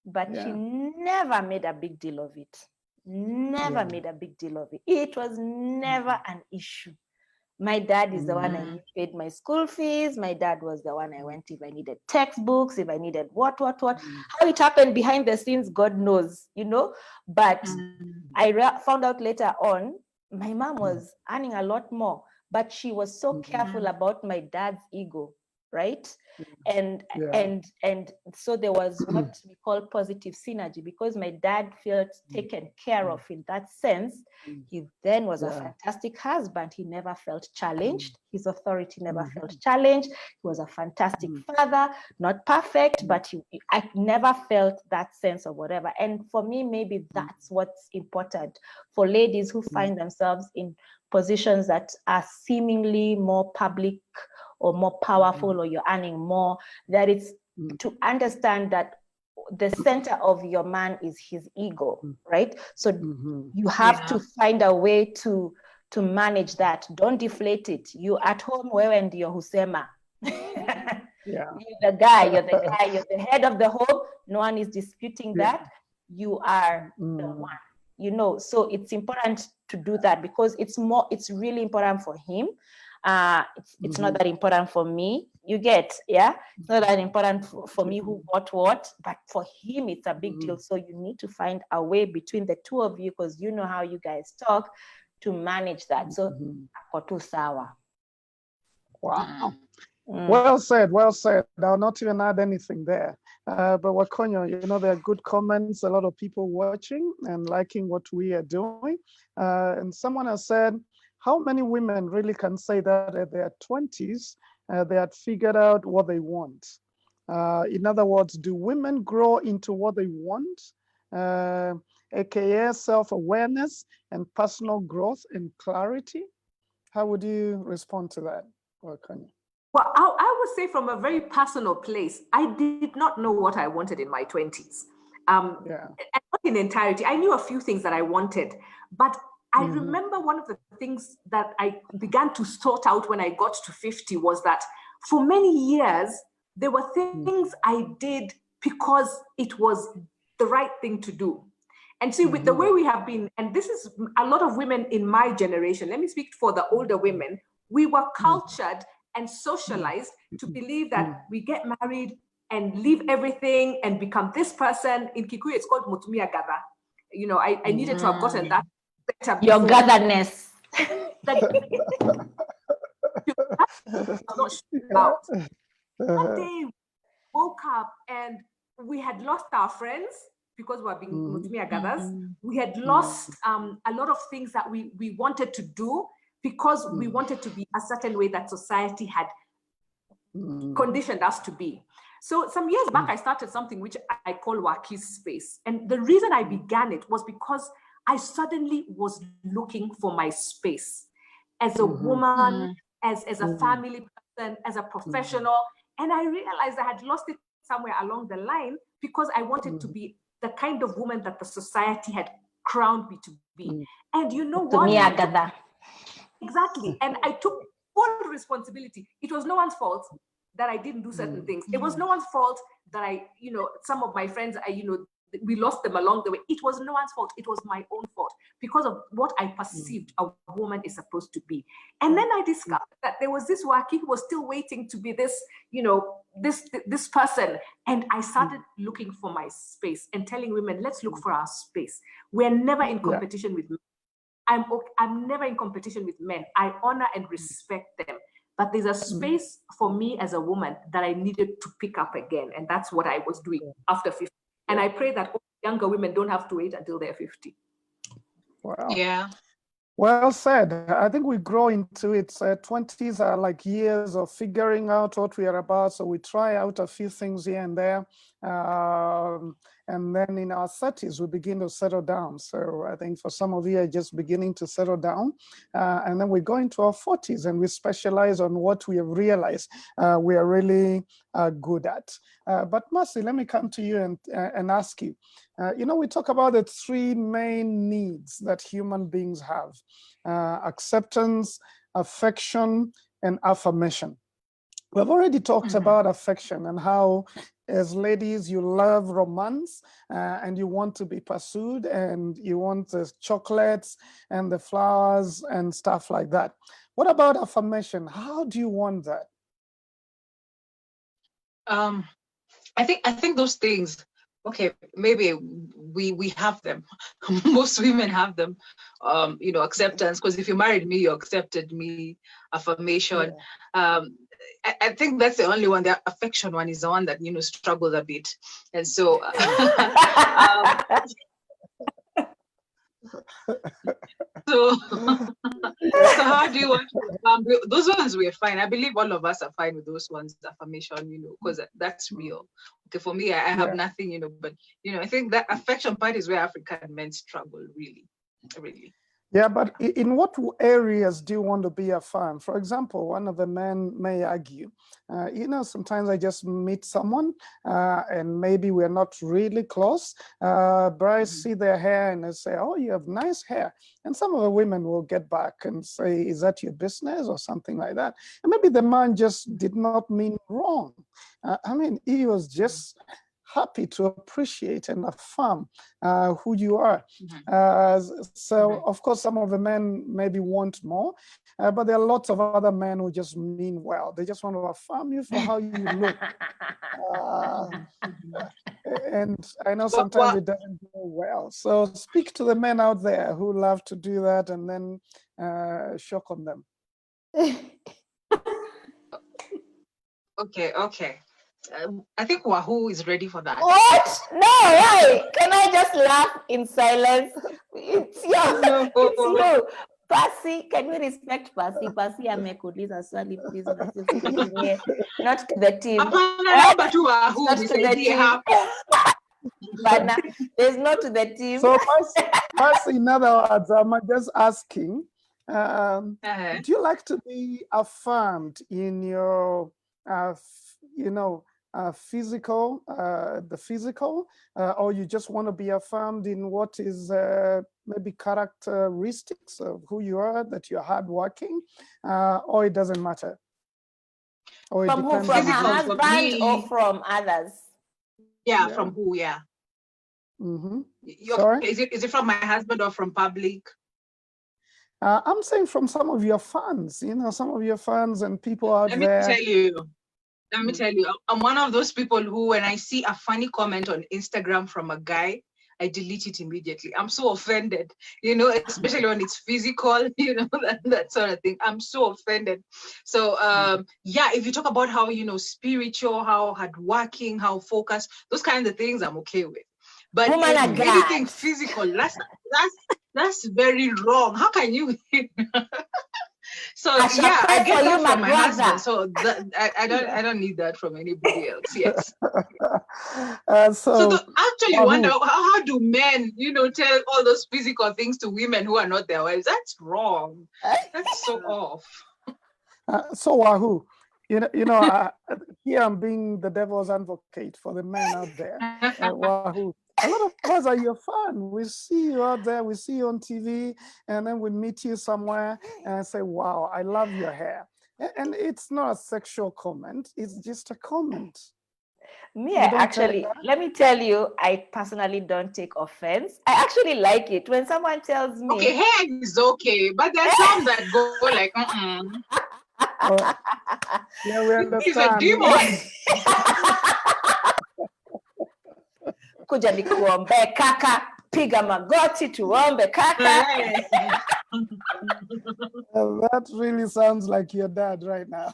But she never made a big deal of it. Never made a big deal of it. It was never an issue. My dad is the one I paid my school fees. My dad was the one I went if I needed textbooks, if I needed what. How it happened behind the scenes, God knows, But I found out later on, my mom was earning a lot more, but she was so careful about my dad's ego, right? And so there was what we call positive synergy, because my dad felt taken care of in that sense. He then was a fantastic husband. He never felt challenged. His authority never felt challenged. He was a fantastic father, not perfect, but I never felt that sense of whatever. And for me, maybe that's what's important for ladies who find themselves in positions that are seemingly more public or more powerful, or you're earning more, that it's to understand that the center of your man is his ego, right? So you have to find a way to manage that. Don't deflate it. You at home, wewe ndio husema. You're the guy, you're the head of the home. No one is disputing that. You are the one, So it's important to do that, because it's really important for him. It's not that important for me. You get, It's not that important for me who bought what, but for him, it's a big deal. So you need to find a way between the two of you, because you know how you guys talk, to manage that. So, akotu sawa. Wow. Well said, well said. I'll not even add anything there. But Wakonyo, there are good comments, a lot of people watching and liking what we are doing. And someone has said, how many women really can say that at their 20s, they had figured out what they want? In other words, do women grow into what they want? AKA self-awareness and personal growth and clarity? How would you respond to that, Wakonyo? Well, I would say from a very personal place, I did not know what I wanted in my 20s. And not in entirety. I knew a few things that I wanted, but I remember one of the things that I began to sort out when I got to 50 was that for many years, there were things I did because it was the right thing to do. And see, with the way we have been, and this is a lot of women in my generation, let me speak for the older women, we were cultured and socialized to believe that we get married and leave everything and become this person. In Kikuyu, it's called Mutumia Gada. You know, I needed to have gotten that better Your before. gatherness. Not sure about. One day we woke up and we had lost our friends because we were being Mutumia Gathers. We had lost a lot of things that we wanted to do because we wanted to be a certain way that society had conditioned us to be. So some years back, I started something which I call Waki's Space. And the reason I began it was because I suddenly was looking for my space as a woman, as a family person, as a professional. And I realized I had lost it somewhere along the line because I wanted to be the kind of woman that the society had crowned me to be. And you know what? Exactly. And I took full responsibility. It was no one's fault that I didn't do certain things. It was no one's fault that I, you know, some of my friends, we lost them along the way. It was no one's fault. It was my own fault because of what I perceived a woman is supposed to be. And then I discovered that there was this Waki who was still waiting to be this, you know, this person. And I started looking for my space and telling women, let's look for our space. We're never in competition with men. I'm never in competition with men. I honor and respect them. But there's a space for me as a woman that I needed to pick up again. And that's what I was doing after 50. And I pray that all younger women don't have to wait until they're 50. Wow. Yeah. Well said. I think we grow into it. 20s are like years of figuring out what we are about. So we try out a few things here and there. And then in our 30s, we begin to settle down. So I think for some of you are just beginning to settle down. And then we go into our 40s and we specialize on what we have realized we are really good at. But Mercy, let me come to you and ask you. You know, we talk about the three main needs that human beings have: acceptance, affection, and affirmation. We've already talked about affection and how, as ladies, you love romance and you want to be pursued and you want the chocolates and the flowers and stuff like that. What about affirmation? How do you want that? I think those things, okay, maybe we have them. Most women have them. You know, acceptance, because if you married me, you accepted me. Affirmation. I think that's the only one. The affection one is the one that, you know, struggles a bit. And so so how do you want to, those ones we're fine. I believe all of us are fine with those ones, affirmation, you know, because that's real. Okay, for me, I have nothing, you know, but, you know, I think that affection part is where African men struggle, really. Yeah, but in what areas do you want to be affirmed? For example, one of the men may argue, you know, sometimes I just meet someone and maybe we're not really close, but I see their hair and I say, oh, you have nice hair. And some of the women will get back and say, is that your business or something like that? And maybe the man just did not mean wrong. I mean, he was just happy to appreciate and affirm who you are. So, of course, some of the men maybe want more, but there are lots of other men who just mean well. They just want to affirm you for how you look. And I know sometimes it doesn't go well. So speak to the men out there who love to do that and then shock on them. Okay. I think Wahoo is ready for that. What? No, why? Can I just laugh in silence? It's you. No. It's you. Percy, can we respect Percy? Percy amekuuliza swali, please. Not to the team. Not to the team. But there's no to the team. So Percy, in other words, I'm just asking, do you like to be affirmed in your, you know, physical, the physical, or you just want to be affirmed in what is maybe characteristics of who you are, that you're hardworking, or it doesn't matter? Or From who? depends From on her Physical for husband or me. from others? Yeah, Yeah. from who? Yeah. Sorry? Is it from my husband or from public? I'm saying from some of your fans, some of your fans and people out there. Let me tell you, I'm one of those people who, when I see a funny comment on Instagram from a guy, I delete it immediately. I'm so offended, especially when it's physical, that sort of thing. I'm so offended. So, yeah, if you talk about how, spiritual, how hardworking, how focused, those kinds of things, I'm okay with. But anything physical, that's very wrong. How can you? So yeah, I get that from my husband. So I don't need that from anybody else. Yes. So actually wonder how do men, tell all those physical things to women who are not their wives? That's wrong. That's so off. So Wahoo, here I'm being the devil's advocate for the men out there. Wahoo, a lot of us are your fan. We see you out there, we see you on TV, and then we meet you somewhere and say, wow, I love your hair. And it's not a sexual comment, it's just a comment. Actually, let me tell you, I personally don't take offense. I actually like it when someone tells me. Okay, hair is okay, but there's some that go like, Yeah, we understand. He's a demon. Kuja nikuombe kaka, piga magoti tuombe kaka. That really sounds like your dad right now.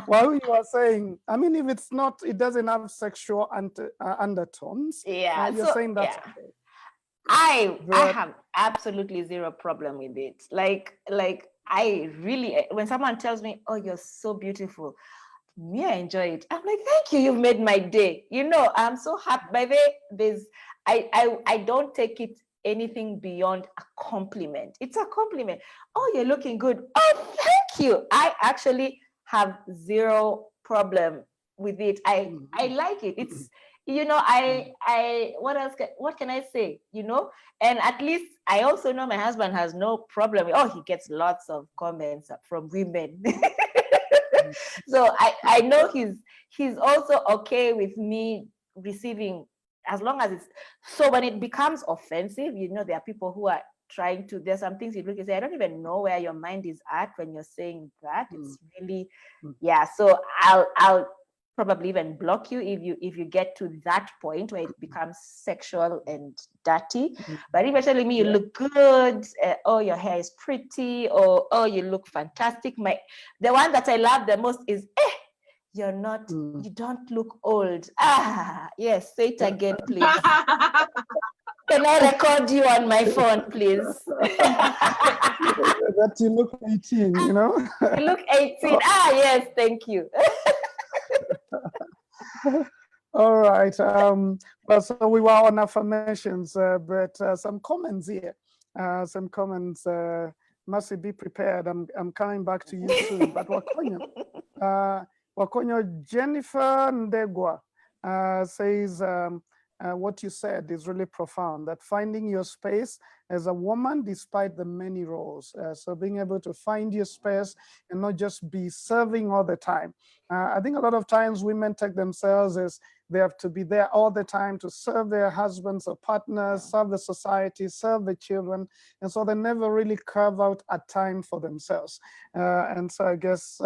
While you are saying, I mean, if it's not, it doesn't have sexual undertones. Yeah, you're saying that's okay. I have absolutely zero problem with it. Like I really, when someone tells me, "Oh, you're so beautiful," I enjoy it. I'm like, "Thank you, you've made my day." I'm so happy. By the way, I don't take it anything beyond a compliment. It's a compliment. "Oh, you're looking good." "Oh, thank you." I actually have zero problem with it. I like it. It's what can I say? And at least I also know my husband has no problem. He gets lots of comments from women. So I know he's also okay with me receiving, as long as it's so. When it becomes offensive, there are people who are trying to, there's some things you look and say, I don't even know where your mind is at when you're saying that. It's really, so I'll probably even block you if you get to that point where it becomes sexual and dirty. But if you're telling me you look good, oh, your hair is pretty, or oh, you look fantastic, the one that I love the most is you don't look old. Yes, say it again, please. Can I record you on my phone, please? That you look 18, You look 18. Yes, thank you. All right. Well, so we were on affirmations, but some comments here. Some comments. Mercy, be prepared. I'm coming back to you soon. But Wakonyo Jennifer Ndegwa says, what you said is really profound, that finding your space as a woman despite the many roles. So being able to find your space and not just be serving all the time. I think a lot of times women take themselves as they have to be there all the time to serve their husbands or partners, serve the society, serve the children. And so they never really carve out a time for themselves. And so I guess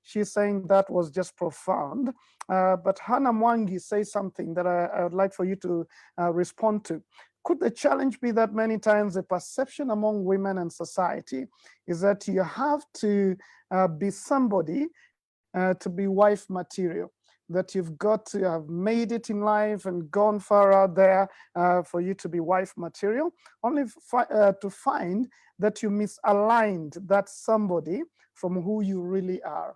she's saying that was just profound. But Hannah Mwangi says something that I would like for you to respond to. Could the challenge be that many times the perception among women and society is that you have to be somebody to be wife material, that you've got to have made it in life and gone far out there for you to be wife material, only to find that you misaligned that somebody from who you really are?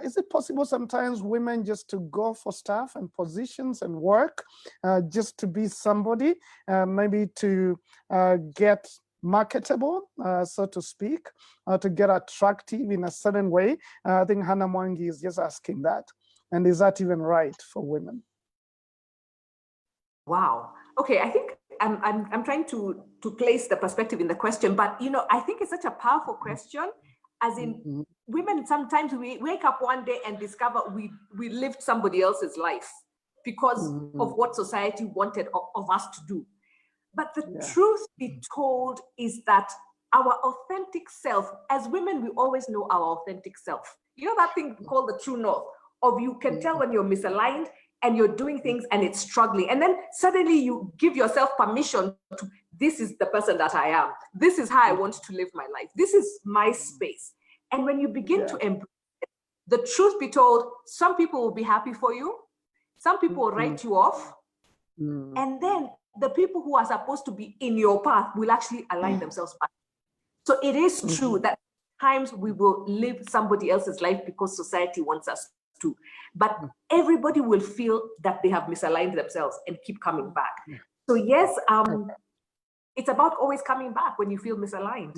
Is it possible sometimes women just to go for stuff and positions and work just to be somebody, maybe to get marketable, so to speak, to get attractive in a certain way? I think Hannah Mwangi is just asking that. And is that even right for women? Wow. Okay, I think I'm trying to place the perspective in the question, but you know, I think it's such a powerful question, as in women, sometimes we wake up one day and discover we lived somebody else's life because of what society wanted of us to do. But the truth be told is that our authentic self, as women, we always know our authentic self. You know that thing called the true north, of you can tell when you're misaligned and you're doing things and it's struggling. And then suddenly you give yourself permission to, this is the person that I am. This is how I want to live my life. This is my space. And when you begin to embrace it, the truth be told, some people will be happy for you. Some people will write you off. And then the people who are supposed to be in your path will actually align themselves back. So it is true that times we will live somebody else's life because society wants us to, but everybody will feel that they have misaligned themselves and keep coming back. So yes, it's about always coming back when you feel misaligned.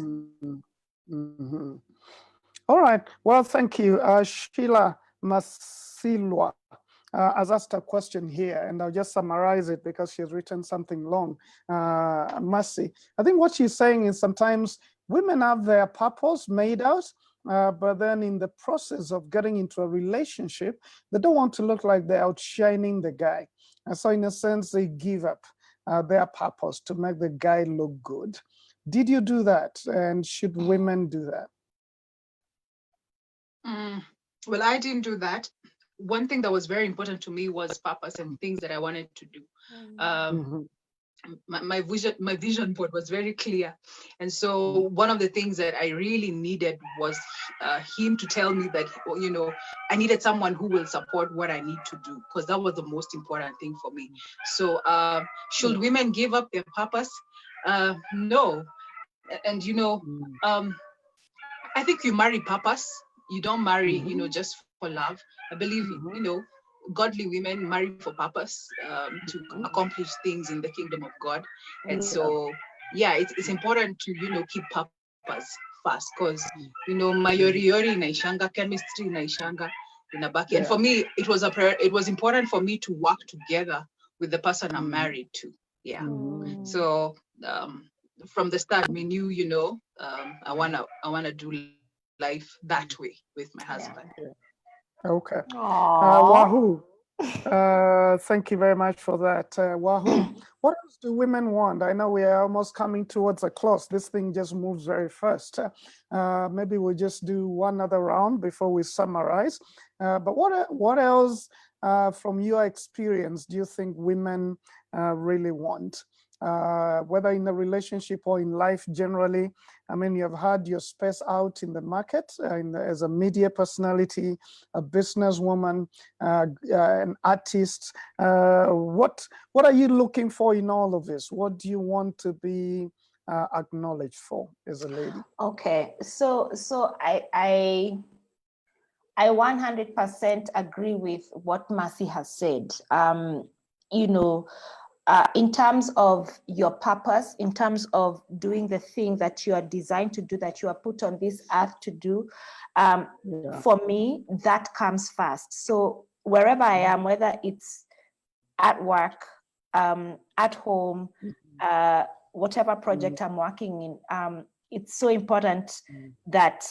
All right, well, thank you. Sheila Masilwa has asked a question here, and I'll just summarize it because she's written something long. Mercy, I think what she's saying is sometimes women have their purpose made out, but then in the process of getting into a relationship, they don't want to look like they're outshining the guy. And so in a sense, they give up their purpose to make the guy look good. Did you do that? And should women do that? Well, I didn't do that. One thing that was very important to me was purpose and things that I wanted to do. My vision board was very clear. And so one of the things that I really needed was him to tell me that, you know, I needed someone who will support what I need to do, because that was the most important thing for me. So should women give up their purpose? No. And, you know, I think you marry purpose. You don't marry, you know, just for love. I believe, you know, godly women marry for purpose, to accomplish things in the kingdom of God. And so, yeah, it's important to, you know, keep purpose first, because, you know, mayori naishanga, chemistry naishanga inabaki. And for me, it was important for me to work together with the person I'm married to. Yeah. So from the start, we knew, you know, I wanna do life that way with my husband. Okay. Wahoo. Thank you very much for that. Wahoo. What else do women want? I know we are almost coming towards a close. This thing just moves very fast. Maybe we'll just do one other round before we summarize. But what else, from your experience, do you think women really want? Whether in a relationship or in life generally. I mean, you've had your space out in the market as a media personality, a businesswoman, an artist. What are you looking for in all of this? What do you want to be acknowledged for as a lady? Okay, so I 100% agree with what Mercy has said. You know, in terms of your purpose, in terms of doing the thing that you are designed to do, that you are put on this earth to do, for me, that comes first. So wherever I am, whether it's at work, at home, whatever project I'm working in, it's so important that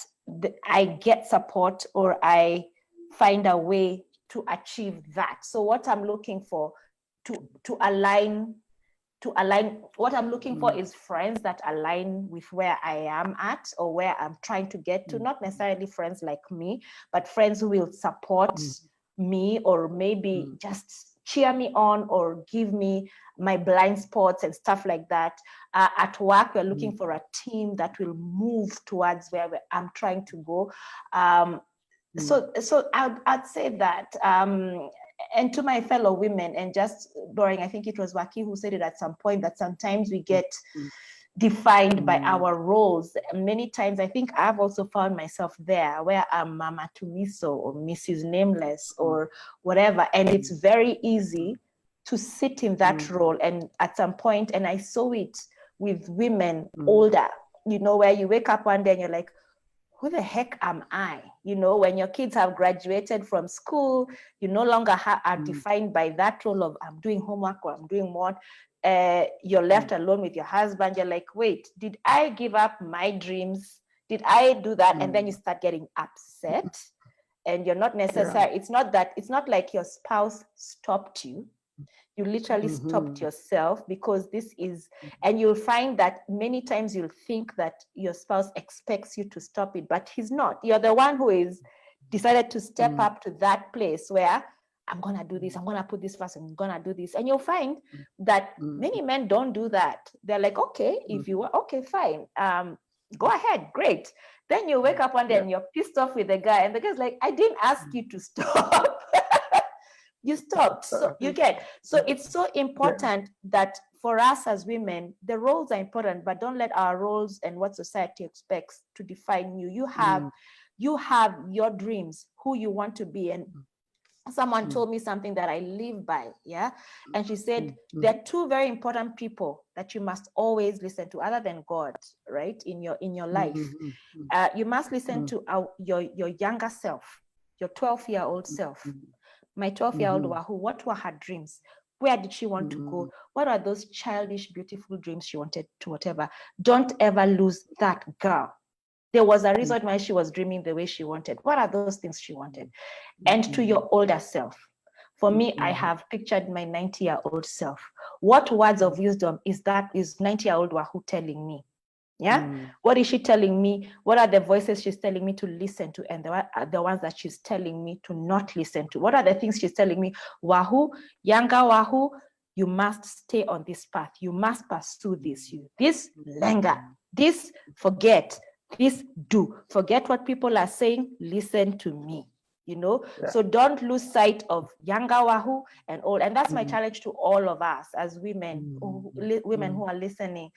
I get support or I find a way to achieve that. So what I'm looking for, to align, what I'm looking for is friends that align with where I am at or where I'm trying to get to, not necessarily friends like me, but friends who will support me or maybe just cheer me on or give me my blind spots and stuff like that. At work, we're looking for a team that will move towards where I'm trying to go. So I'd say that, and to my fellow women, and just Doring, I think it was Waki who said it at some point, that sometimes we get defined by our roles. Many times, I think I've also found myself there where I'm Mama Tumiso or Mrs. Nameless or whatever, and it's very easy to sit in that role. And at some point, and I saw it with women older, you know, where you wake up one day and you're like, who the heck am I? You know, when your kids have graduated from school, you no longer are defined by that role of I'm doing homework or I'm doing what. You're left alone with your husband. You're like, wait, did I give up my dreams? Did I do that? And then you start getting upset, and you're not necessary. It's not like your spouse stopped you. You literally stopped yourself, because this is, and you'll find that many times you'll think that your spouse expects you to stop it, but he's not. You're the one who is decided to step up to that place where I'm going to do this, I'm going to put this first, I'm going to do this. And you'll find that many men don't do that. They're like, okay, if you are, okay, fine. Go ahead, great. Then you wake up one day and you're pissed off with the guy, and the guy's like, I didn't ask you to stop. You stopped. So you get, so it's so important that for us as women, the roles are important, but don't let our roles and what society expects to define you. You have your dreams, who you want to be. And someone told me something that I live by, yeah. And she said, there are two very important people that you must always listen to, other than God, right? In your life, you must listen to your younger self, your 12-year-old self. My 12-year-old Wahoo, what were her dreams? Where did she want to go? What are those childish, beautiful dreams she wanted to, whatever? Don't ever lose that girl. There was a reason why she was dreaming the way she wanted. What are those things she wanted? And to your older self. For me, I have pictured my 90-year-old self. What words of wisdom is 90-year-old Wahoo telling me? Yeah. What is she telling me? What are the voices she's telling me to listen to, and the ones that she's telling me to not listen to? What are the things she's telling me? Wahoo, younger Wahoo, you must stay on this path. You must pursue this. This linger. This forget. This do. Forget what people are saying. Listen to me. You know. So don't lose sight of younger Wahoo and old. And that's my challenge to all of us as women, women who are listening.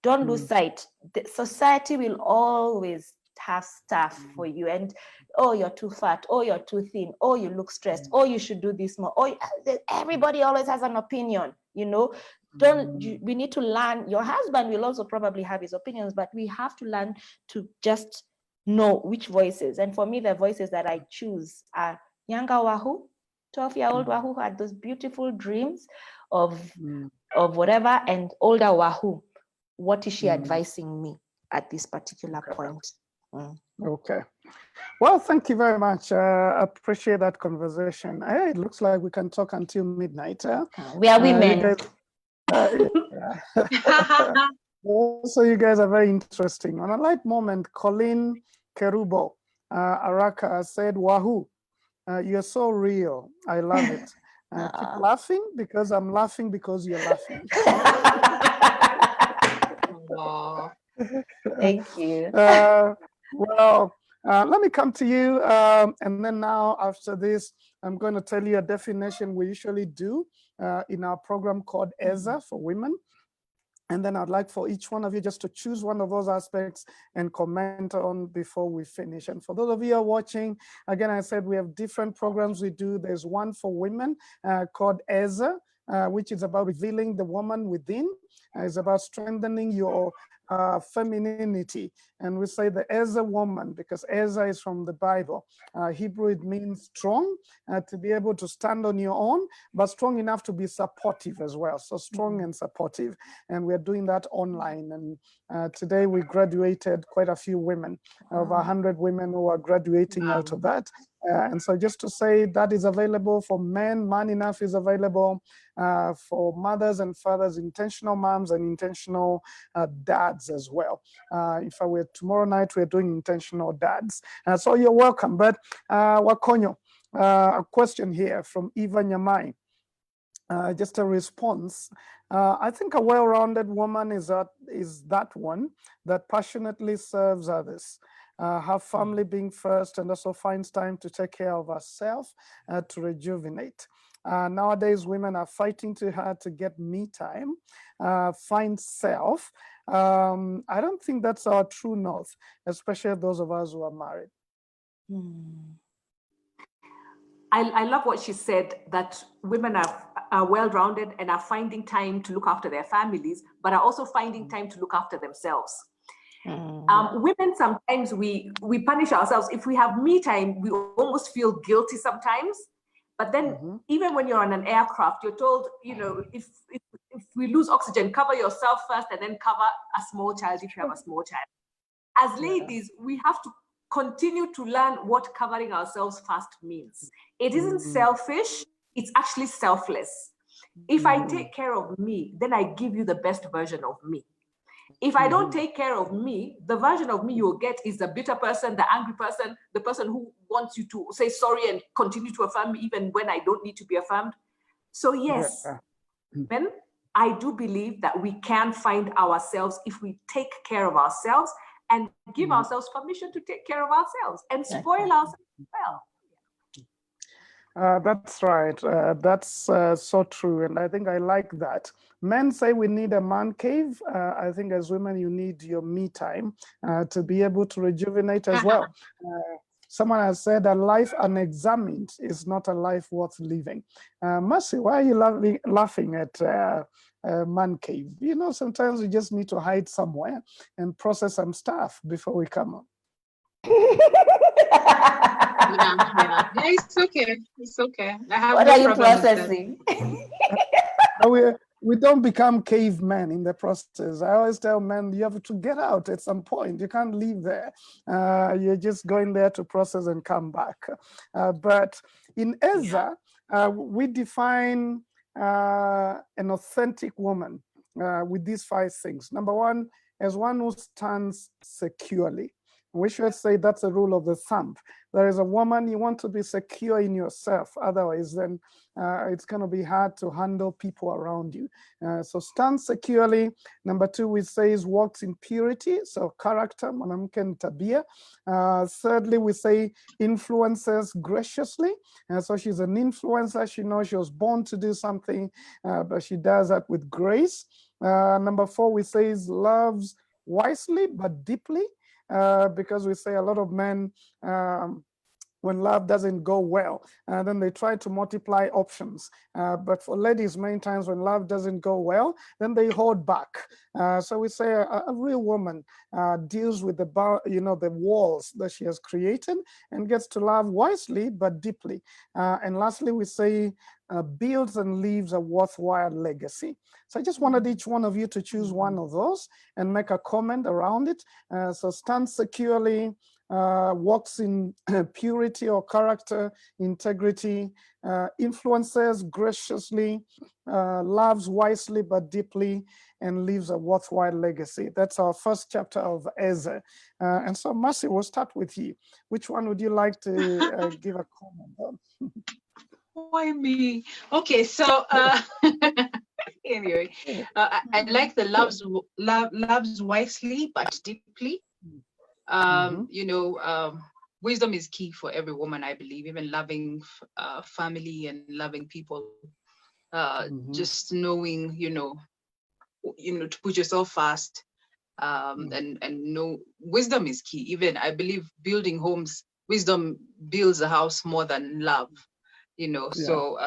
Don't lose sight. The society will always have stuff for you. And, oh, you're too fat. Oh, you're too thin. Oh, you look stressed. Oh, you should do this more. Oh, everybody always has an opinion, you know. We need to learn. Your husband will also probably have his opinions, but we have to learn to just know which voices. And for me, the voices that I choose are younger Wahoo, 12-year-old Wahoo, who had those beautiful dreams of whatever, and older Wahoo. What is she advising me at this particular point? Okay. Well, thank you very much. I appreciate that conversation. It looks like we can talk until midnight. We are women. So you guys are very interesting. On a light moment, Colleen Kerubo Araka said, Wahoo, you're so real. I love it. Keep laughing, because I'm laughing because you're laughing. Wow. Thank you. Well, let me come to you. And then now, after this, I'm going to tell you a definition we usually do in our program called EZA for women. And then I'd like for each one of you just to choose one of those aspects and comment on before we finish. And for those of you who are watching, again, I said we have different programs we do. There's one for women called EZA, which is about revealing the woman within. It's about strengthening your femininity. And we say the Ezra woman, because Ezra is from the Bible. Hebrew, it means strong, to be able to stand on your own, but strong enough to be supportive as well. So strong and supportive. And we're doing that online. And today we graduated quite a few women, over 100 women who are graduating out of that. And so just to say that is available for men, Man Enough is available for mothers and fathers, intentional moms and intentional dads as well. In fact, tomorrow night we're doing intentional dads. So you're welcome. But Wakonyo, a question here from Eva Nyamai. Just a response. I think a well-rounded woman is that one that passionately serves others. Her family being first, and also finds time to take care of herself, to rejuvenate. Nowadays, women are fighting too hard to get me time, find self. I don't think that's our true north, especially those of us who are married. I love what she said, that women are well-rounded and are finding time to look after their families, but are also finding time to look after themselves. Women, sometimes we punish ourselves. If we have me time, we almost feel guilty sometimes. But then even when you're on an aircraft, you're told, you know, if we lose oxygen, cover yourself first and then cover a small child if you have a small child. As ladies, we have to continue to learn what covering ourselves first means. It isn't selfish, it's actually selfless. If I take care of me, then I give you the best version of me. If I don't take care of me, the version of me you'll get is the bitter person, the angry person, the person who wants you to say sorry and continue to affirm me even when I don't need to be affirmed. So yes, men, I do believe that we can find ourselves if we take care of ourselves and give ourselves permission to take care of ourselves and spoil ourselves well. That's right. That's so true. And I think I like that. Men say we need a man cave. I think as women, you need your me time to be able to rejuvenate as well. Someone has said a life unexamined is not a life worth living. Mercy, why are you laughing at man cave? You know, sometimes we just need to hide somewhere and process some stuff before we come up. Yeah, it's okay. It's okay. I have What no are you problem with that. processing? We don't become cavemen in the process. I always tell men, you have to get out at some point. You can't leave there. You're just going there to process and come back. But in Ezra, we define an authentic woman with these 5 things. Number 1, as one who stands securely. We should say that's a rule of the thumb. There is a woman, you want to be secure in yourself. Otherwise, then it's going to be hard to handle people around you. So stand securely. Number 2, we say is walks in purity. So character, mwanamke ni tabia. Thirdly, we say influences graciously. So she's an influencer. She knows she was born to do something, but she does that with grace. Number 4, we say is loves wisely but deeply. Because we say a lot of men, when love doesn't go well, then they try to multiply options. But for ladies, many times when love doesn't go well, then they hold back. So we say a real woman deals with the walls that she has created and gets to love wisely but deeply. And lastly, we say builds and leaves a worthwhile legacy. So I just wanted each one of you to choose one of those and make a comment around it. So stand securely, walks in purity or character, integrity, influences graciously, loves wisely but deeply, and leaves a worthwhile legacy. That's our first chapter of Ezra. And so, Mercy, we'll start with you. Which one would you like to give a comment on? Why me? Okay, so anyway, I like the loves wisely but deeply. You know, wisdom is key for every woman, I believe. Even loving family and loving people, just knowing, you know, to put yourself first, and know wisdom is key. Even I believe building homes, wisdom builds a house more than love. You know, so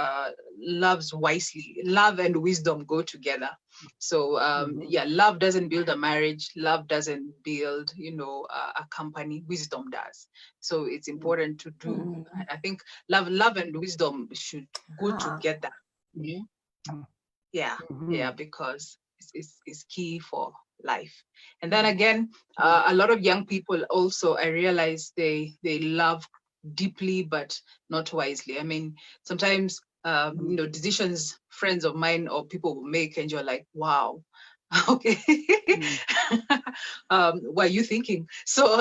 loves wisely. Love and wisdom go together. So yeah, love doesn't build a marriage. Love doesn't build, you know, a company. Wisdom does. So it's important to do. I think love and wisdom should go together. Yeah, because it's key for life. And then again, a lot of young people also, I realize they love deeply but not wisely. I mean, sometimes you know, decisions friends of mine or people will make and you're like, wow, okay. What are you thinking? So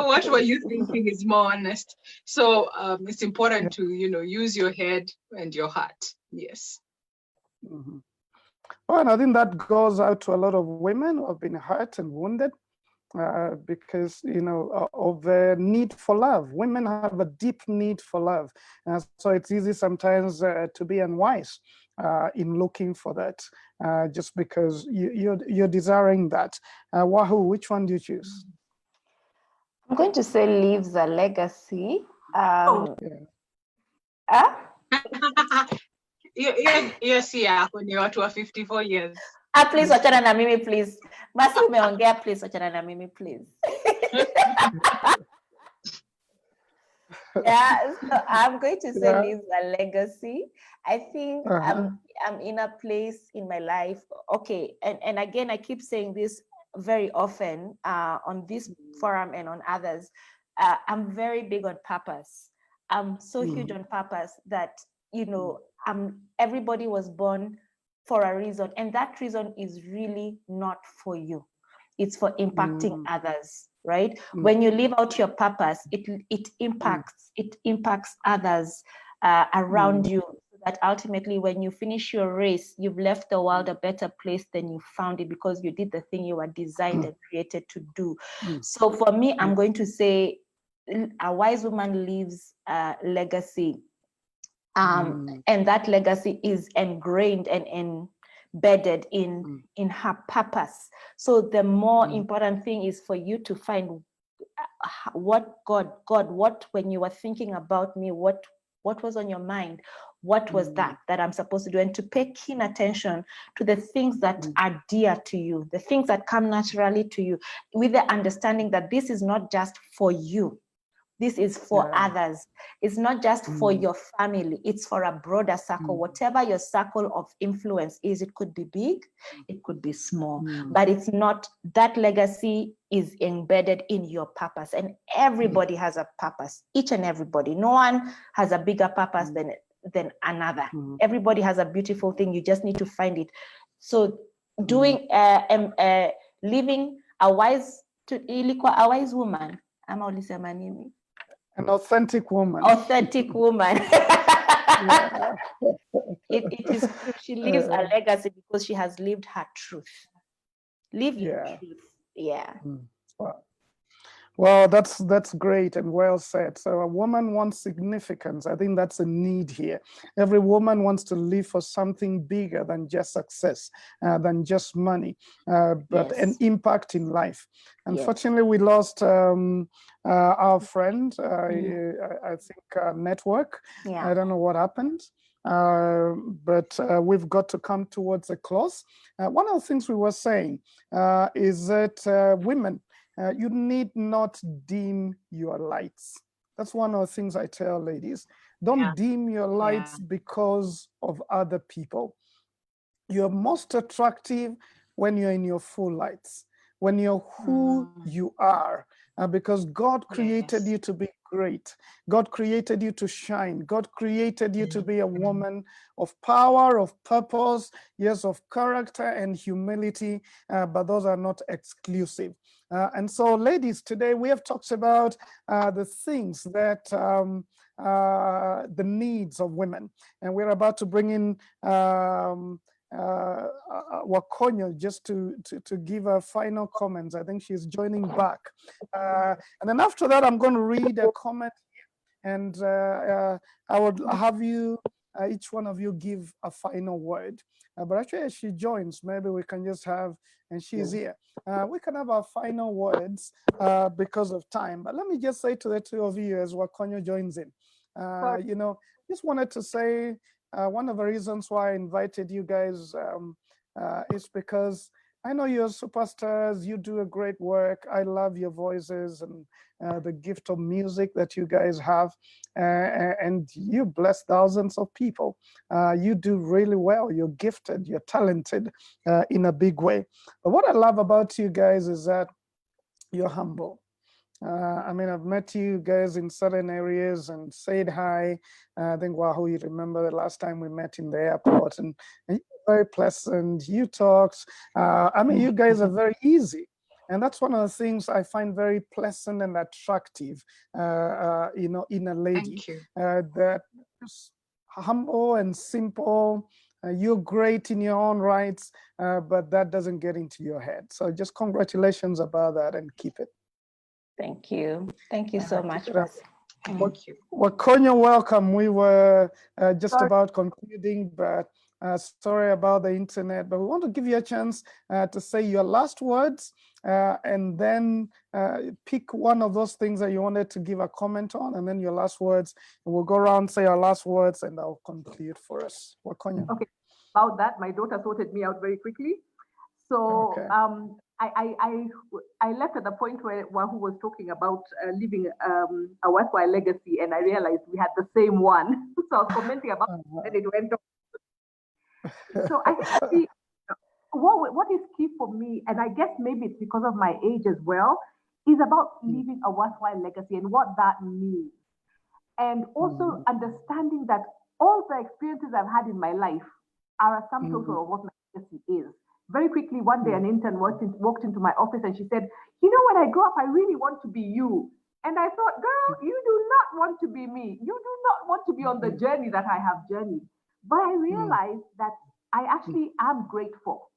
what were you thinking is more honest. So it's important to, you know, use your head and your heart. Yes. Well, and I think that goes out to a lot of women who have been hurt and wounded because, you know, of the need for love. Women have a deep need for love. So it's easy sometimes to be unwise in looking for that, just because you're desiring that. Wahoo, which one do you choose? I'm going to say leaves a legacy. Oh. Yes, yeah, kwenye watu wa 54 years. Please wachana na mimi please. Basi umeongea, please wachana na mimi please. Yeah, so I'm going to say leaves a legacy. I think I'm in a place in my life. Okay, and again, I keep saying this very often on this forum and on others. I'm very big on purpose. I'm so huge on purpose that, you know, everybody was born for a reason, and that reason is really not for you. It's for impacting others, right? When you live out your purpose, it impacts others around you, so that ultimately when you finish your race, you've left the world a better place than you found it, because you did the thing you were designed and created to do. So for me, I'm going to say a wise woman leaves a legacy, and that legacy is ingrained and embedded in her purpose. So the more important thing is for you to find what God, what, when you were thinking about me, what was on your mind, what was that I'm supposed to do, and to pay keen attention to the things that are dear to you, the things that come naturally to you, with the understanding that this is not just for you. This is for others. It's not just for your family. It's for a broader circle. Whatever your circle of influence is, it could be big, it could be small, but it's not, that legacy is embedded in your purpose. And everybody has a purpose, each and everybody. No one has a bigger purpose than another. Everybody has a beautiful thing. You just need to find it. So doing, living a wise woman, ama ulisema nini? An authentic woman. Authentic woman. It is true. She leaves a legacy because she has lived her truth. Live your truth. Yeah. Well, that's great and well said. So a woman wants significance. I think that's a need here. Every woman wants to live for something bigger than just success, than just money, but an impact in life. Unfortunately, we lost our friend, I think network. I don't know what happened. But we've got to come towards a close. One of the things we were saying is that women, you need not dim your lights. That's one of the things I tell ladies. Don't dim your lights because of other people. You're most attractive when you're in your full lights, when you're who you are, because God created you to be great. God created you to shine. God created you to be a woman of power, of purpose, yes, of character and humility, but those are not exclusive. And so, ladies, today we have talked about the things that, the needs of women. And we're about to bring in Wakonyo just to give her final comments. I think she's joining back. And then after that, I'm going to read a comment, and I would have you, each one of you, give a final word. But actually, as she joins, maybe we can just have, and she's here, we can have our final words because of time. But let me just say to the two of you as Wakonyo joins in, you know, just wanted to say, one of the reasons why I invited you guys is because I know you're superstars, you do a great work. I love your voices and the gift of music that you guys have, and you bless thousands of people. You do really well, you're gifted, you're talented in a big way. But what I love about you guys is that you're humble. I mean, I've met you guys in certain areas and said hi. I think, Wahoo, you remember the last time we met in the airport, and you're very pleasant. You talked. I mean, you guys are very easy. And that's one of the things I find very pleasant and attractive, you know, in a lady. That is humble and simple. You're great in your own rights, but that doesn't get into your head. So just congratulations about that, and keep it. Thank you. Thank you so much. Thank you. Wakonyo, welcome. We were just about concluding, but Sorry about the internet, but we want to give you a chance to say your last words and then pick one of those things that you wanted to give a comment on, and then your last words. And we'll go around, say our last words, and I'll conclude for us. Wakonya. Okay, about that, my daughter sorted me out very quickly. So Okay. I left at the point where Wahu was talking about leaving a worthwhile legacy, and I realized we had the same one. So I was commenting about it, and it went on. So I think what is key for me, and I guess maybe it's because of my age as well, is about leaving a worthwhile legacy and what that means. And also understanding that all the experiences I've had in my life are a sum total of what my legacy is. Very quickly, one day an intern walked into my office and she said, you know, when I grow up, I really want to be you. And I thought, girl, you do not want to be me. You do not want to be on the journey that I have journeyed. But I realized that I actually am grateful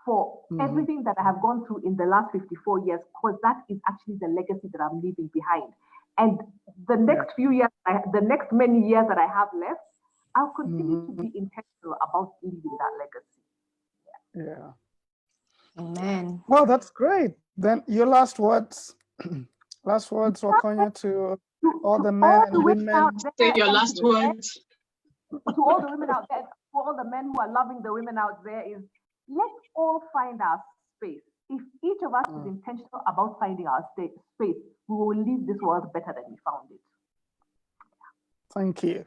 for everything that I have gone through in the last 54 years, because that is actually the legacy that I'm leaving behind. And the next few years, the next many years that I have left, I'll continue to be intentional about leaving that legacy. Yeah. Amen. Well, that's great. Then your last words. Last words, Wakonya, to all the men and women. Say your last words. To all the women out there, to all the men who are loving the women out there, is let's all find our space. If each of us is intentional about finding our space, we will leave this world better than we found it. Thank you.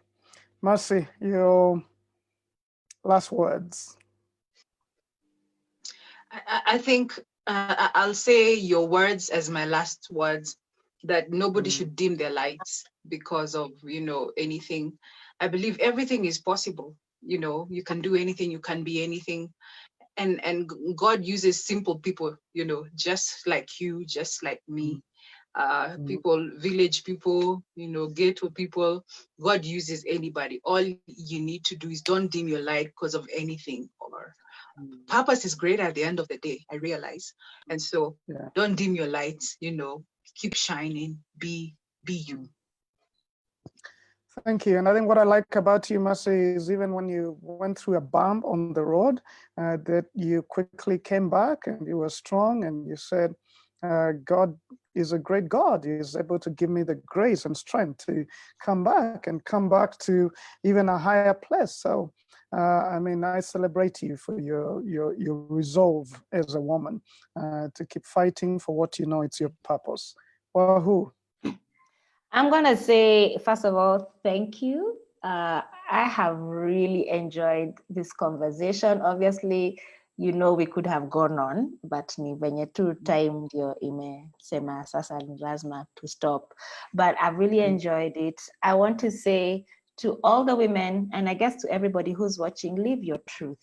Mercy, your last words. I think I'll say your words as my last words, that nobody should dim their lights because of, anything. I believe everything is possible. You can do anything, you can be anything. And God uses simple people, just like you, just like me. People, village people, ghetto people. God uses anybody. All you need to do is don't dim your light because of anything. Or purpose is greater at the end of the day, I realize. And so don't dim your lights, keep shining, be you. Thank you. And I think what I like about you, Mercy, is even when you went through a bump on the road, that you quickly came back and you were strong and you said, God is a great God. He is able to give me the grace and strength to come back to even a higher place. So, I celebrate you for your resolve as a woman to keep fighting for what you know it's your purpose. Wahu. I'm going to say, first of all, thank you. I have really enjoyed this conversation. Obviously, we could have gone on, but ni venye tu time ndio imesema sasa ni lazima to stop. But I've really enjoyed it. I want to say to all the women, and I guess to everybody who's watching, live your truth.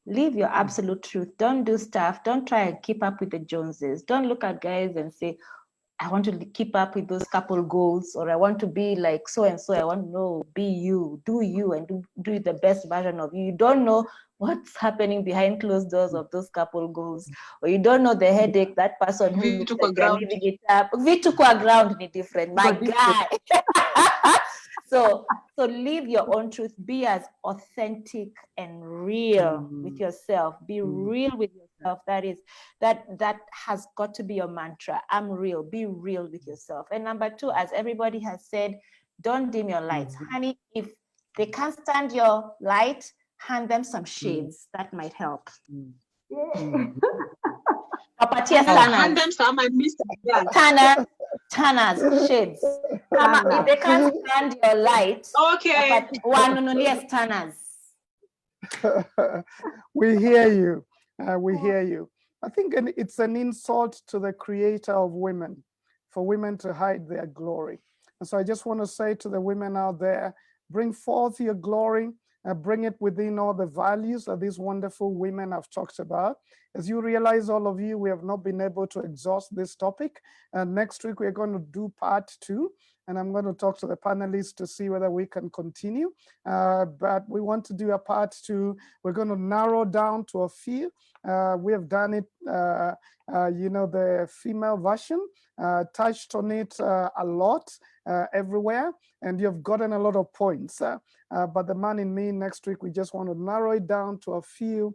Live your absolute truth. Don't do stuff. Don't try and keep up with the Joneses. Don't look at guys and say, I want to keep up with those couple goals, or I want to be like so-and-so. I want to know, be you, do you, and do the best version of you. You don't know what's happening behind closed doors of those couple goals, or you don't know the headache that person who looks like they're living it up. Vitu kwa ground ni different, my guy. So live your own truth. Be as authentic and real with yourself. Be real with yourself. That has got to be your mantra. I'm real. Be real with yourself. And number two, as everybody has said, don't dim your lights. Honey, if they can't stand your light, hand them some shades. That might help. Hand them some, I missed that. Tanners, shades. If they can't stand your light, okay. Tanners. We hear you. We hear you. I think it's an insult to the creator of women for women to hide their glory. And so I just want to say to the women out there, bring forth your glory, bring it within all the values that these wonderful women have talked about. As you realize, all of you, we have not been able to exhaust this topic. And next week, we're going to do part 2. And I'm going to talk to the panelists to see whether we can continue. But we want to do a part 2. We're going to narrow down to a few. We have done it the female version, touched on it a lot everywhere, and you've gotten a lot of points. But the man in me, next week, we just want to narrow it down to a few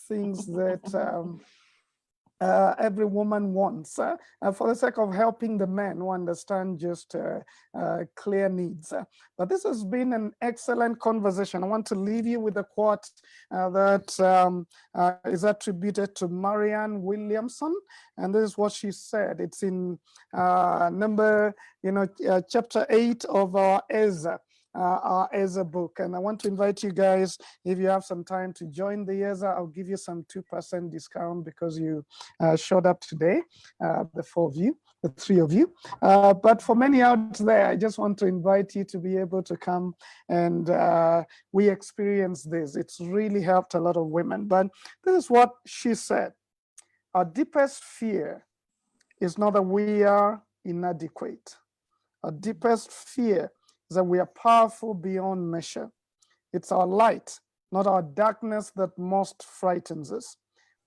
things that every woman wants, for the sake of helping the men who understand just clear needs. But this has been an excellent conversation. I want to leave you with a quote that is attributed to Marianne Williamson, and this is what she said. It's in chapter 8 of our Ezra book. And I want to invite you guys, if you have some time, to join the Ezra. I'll give you some 2% discount because you showed up today, the three of you. But for many out there, I just want to invite you to be able to come and we experience this. It's really helped a lot of women. But this is what she said. Our deepest fear is not that we are inadequate. Our deepest fear is that we are powerful beyond measure. It's our light, not our darkness, that most frightens us.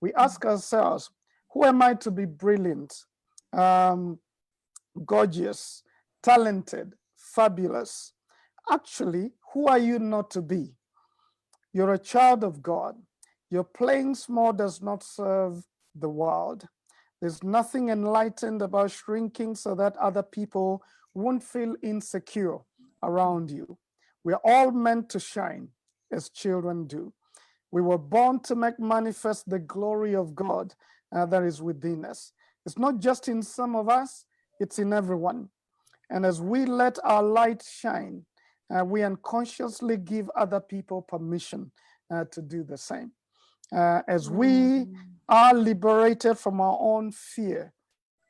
We ask ourselves, who am I to be brilliant, gorgeous, talented, fabulous? Actually, who are you not to be? You're a child of God. Your playing small does not serve the world. There's nothing enlightened about shrinking so that other people won't feel insecure around you. We're all meant to shine as children do. We were born to make manifest the glory of God that is within us. It's not just in some of us, it's in everyone. And as we let our light shine, we unconsciously give other people permission to do the same. As we are liberated from our own fear,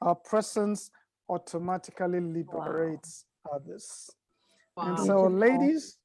our presence automatically liberates others. Wow. And so, ladies,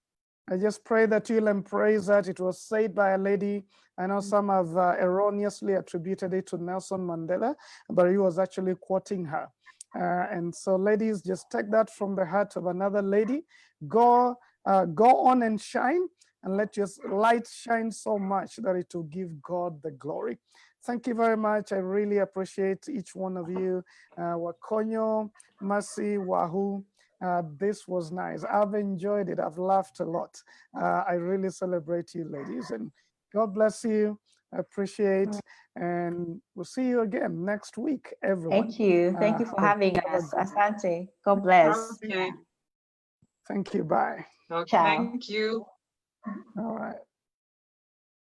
I just pray that you'll embrace that. It was said by a lady. I know some have erroneously attributed it to Nelson Mandela, but he was actually quoting her. And so, ladies, just take that from the heart of another lady. Go on and shine, and let your light shine so much that it will give God the glory. Thank you very much. I really appreciate each one of you. Wakonyo, Mercy, Wahoo. This was nice. I've enjoyed it. I've laughed a lot. I really celebrate you, ladies, and God bless you. I appreciate, and we'll see you again next week, everyone. Thank you. Thank you for having us. Asante. God bless. Okay. Thank you. Bye. Okay. Ciao. Thank you. All right.